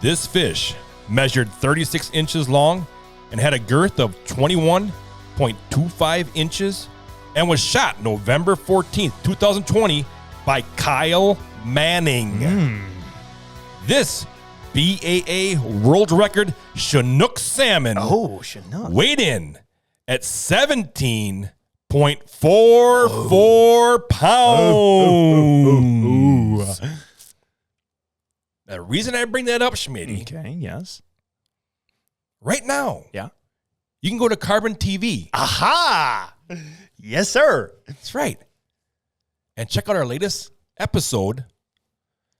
[SPEAKER 1] This fish measured 36 inches long and had a girth of 21.25 inches and was shot November 14th, 2020 by Kyle Manning. This BAA world record Chinook salmon weighed in at 17.44 pounds. The reason I bring that up, Schmitty.
[SPEAKER 2] Okay, yes.
[SPEAKER 1] Right now.
[SPEAKER 2] Yeah.
[SPEAKER 1] You can go to Carbon TV.
[SPEAKER 2] Aha! Yes, sir.
[SPEAKER 1] That's right. And check out our latest episode,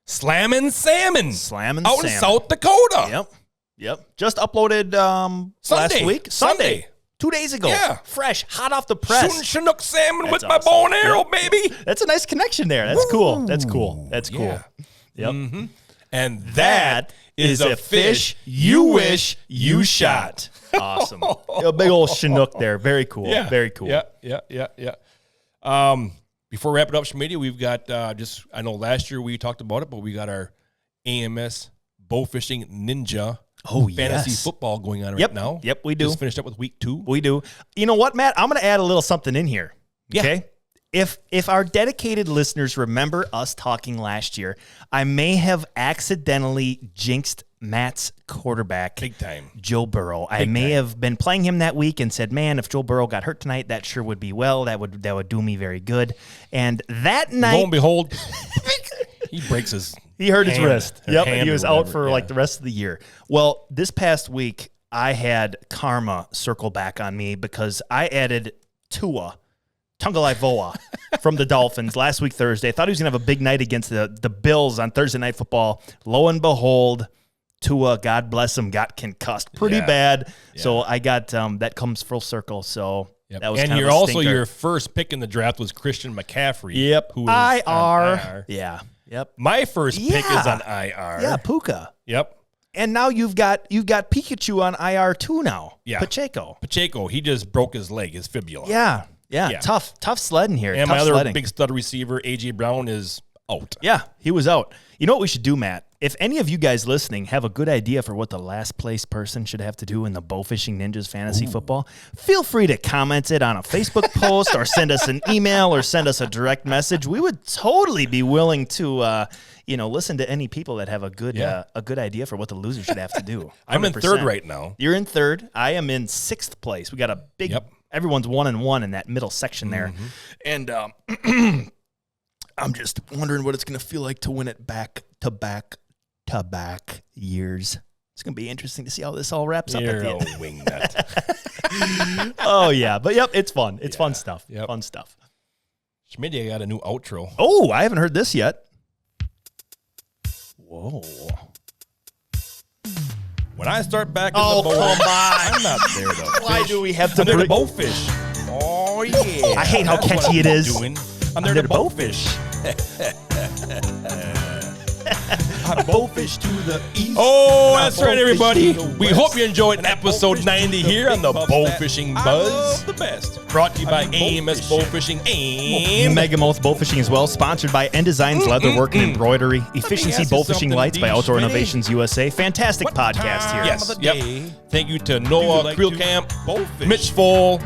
[SPEAKER 1] Slammin' Salmon.
[SPEAKER 2] Out
[SPEAKER 1] Salmon.
[SPEAKER 2] in
[SPEAKER 1] South Dakota.
[SPEAKER 2] Yep. Just uploaded last week. Sunday. 2 days ago.
[SPEAKER 1] Yeah.
[SPEAKER 2] Fresh, hot off the press.
[SPEAKER 1] Shooting Chinook salmon with my
[SPEAKER 2] awesome.
[SPEAKER 1] bow and arrow, baby.
[SPEAKER 2] That's a nice connection there. That's cool. That's cool.
[SPEAKER 1] Yeah.
[SPEAKER 2] Yep.
[SPEAKER 1] Mm-hmm. And that is a fish you wish you shot.
[SPEAKER 2] Awesome. A big old Chinook there. Very cool.
[SPEAKER 1] Yeah.
[SPEAKER 2] Very cool.
[SPEAKER 1] Yeah. Before we wrap it up, Schmitty, we've got I know last year we talked about it, but we got our AMS Bowfishing Ninja Fantasy Football going on right now.
[SPEAKER 2] Yep, we do.
[SPEAKER 1] Just finished up with week 2.
[SPEAKER 2] We do. You know what, Matt? I'm going to add a little something in here. Okay? If our dedicated listeners remember us talking last year, I may have accidentally jinxed Matt's quarterback,
[SPEAKER 1] big time,
[SPEAKER 2] Joe Burrow. I may have been playing him that week and said, "Man, if Joe Burrow got hurt tonight, that sure would be well. That would do me very good." And that night,
[SPEAKER 1] lo and behold, he breaks his.
[SPEAKER 2] He hurt his wrist. Yep, and he was out for
[SPEAKER 1] like
[SPEAKER 2] the rest of the year. Well, this past week, I had karma circle back on me because I added Tua Tagovailoa from the Dolphins last week Thursday. I thought he was going to have a big night against the Bills on Thursday Night Football. Lo and behold, Tua, God bless him, got concussed pretty bad. Yeah. So I got that comes full circle. So that was
[SPEAKER 1] and
[SPEAKER 2] kind
[SPEAKER 1] you're
[SPEAKER 2] of a
[SPEAKER 1] also
[SPEAKER 2] stinker.
[SPEAKER 1] your first pick in the draft was Christian McCaffrey.
[SPEAKER 2] Yep.
[SPEAKER 1] Who is on IR.
[SPEAKER 2] Yeah. Yep.
[SPEAKER 1] My first pick is on IR.
[SPEAKER 2] Yeah, Puka.
[SPEAKER 1] Yep.
[SPEAKER 2] And now you've got Pikachu on IR too now.
[SPEAKER 1] Yeah.
[SPEAKER 2] Pacheco.
[SPEAKER 1] He just broke his leg, his fibula.
[SPEAKER 2] Yeah. Tough sledding here.
[SPEAKER 1] And
[SPEAKER 2] tough
[SPEAKER 1] my other
[SPEAKER 2] sledding.
[SPEAKER 1] big stud receiver, A.J. Brown, is out.
[SPEAKER 2] Yeah, he was out. You know what we should do, Matt? If any of you guys listening have a good idea for what the last place person should have to do in the Bowfishing Ninjas Fantasy Football, feel free to comment it on a Facebook post or send us an email or send us a direct message. We would totally be willing to listen to any people that have a good idea for what the loser should have to do. 100%.
[SPEAKER 1] I'm in third right now.
[SPEAKER 2] You're in third. I am in sixth place. We got a big everyone's 1-1 in that middle section there. And I'm just wondering what it's going to feel like to win it back to back years. It's going to be interesting to see how this all wraps up at the end.
[SPEAKER 1] Wingnut.
[SPEAKER 2] Oh, yeah. But, it's fun. It's fun stuff.
[SPEAKER 1] Yep.
[SPEAKER 2] Fun stuff.
[SPEAKER 1] Schmitty, I got a new outro.
[SPEAKER 2] Oh, I haven't heard this yet. Whoa.
[SPEAKER 1] When I start back in
[SPEAKER 2] the
[SPEAKER 1] boat,
[SPEAKER 2] come on.
[SPEAKER 1] I'm not there to fish.
[SPEAKER 2] Why do we have to
[SPEAKER 1] I'm there to bowfish. Oh, yeah.
[SPEAKER 2] I hate how
[SPEAKER 1] That's
[SPEAKER 2] catchy
[SPEAKER 1] what
[SPEAKER 2] it
[SPEAKER 1] I'm
[SPEAKER 2] is.
[SPEAKER 1] doing. I'm there to bowfish. I bowfish to the east. Oh, that's right, everybody. We hope you enjoyed episode 90 here on the Bowfishing Buzz. The best. Brought to you by AMS Bowfishing and
[SPEAKER 2] MegaMouth Bowfishing as well. Sponsored by Ndesigns Leatherwork and Embroidery. Efficiency Bowfishing Lights by Outdoor Innovations USA. Fantastic podcast here.
[SPEAKER 1] Yes. Yep. Thank you to Noah Creelcamp, Mitch Foll,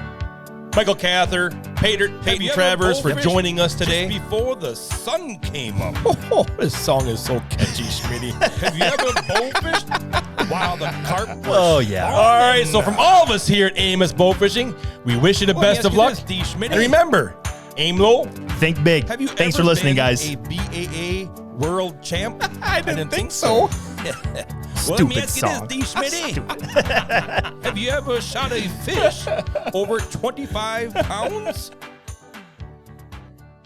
[SPEAKER 1] Michael Cather, Peyton Travers for joining us today. Just before the sun came up. Oh, this song is so catchy, Schmitty. Have you ever bowfished while the carp was All right, so from all of us here at AMS Bowfishing, we wish you the best of luck. And remember, aim low.
[SPEAKER 2] Think big. Thanks for listening, guys.
[SPEAKER 1] A BAA world champ?
[SPEAKER 2] I didn't think so.
[SPEAKER 1] Well, let me ask you this, D. Schmitty. Have you ever shot a fish over 25 pounds?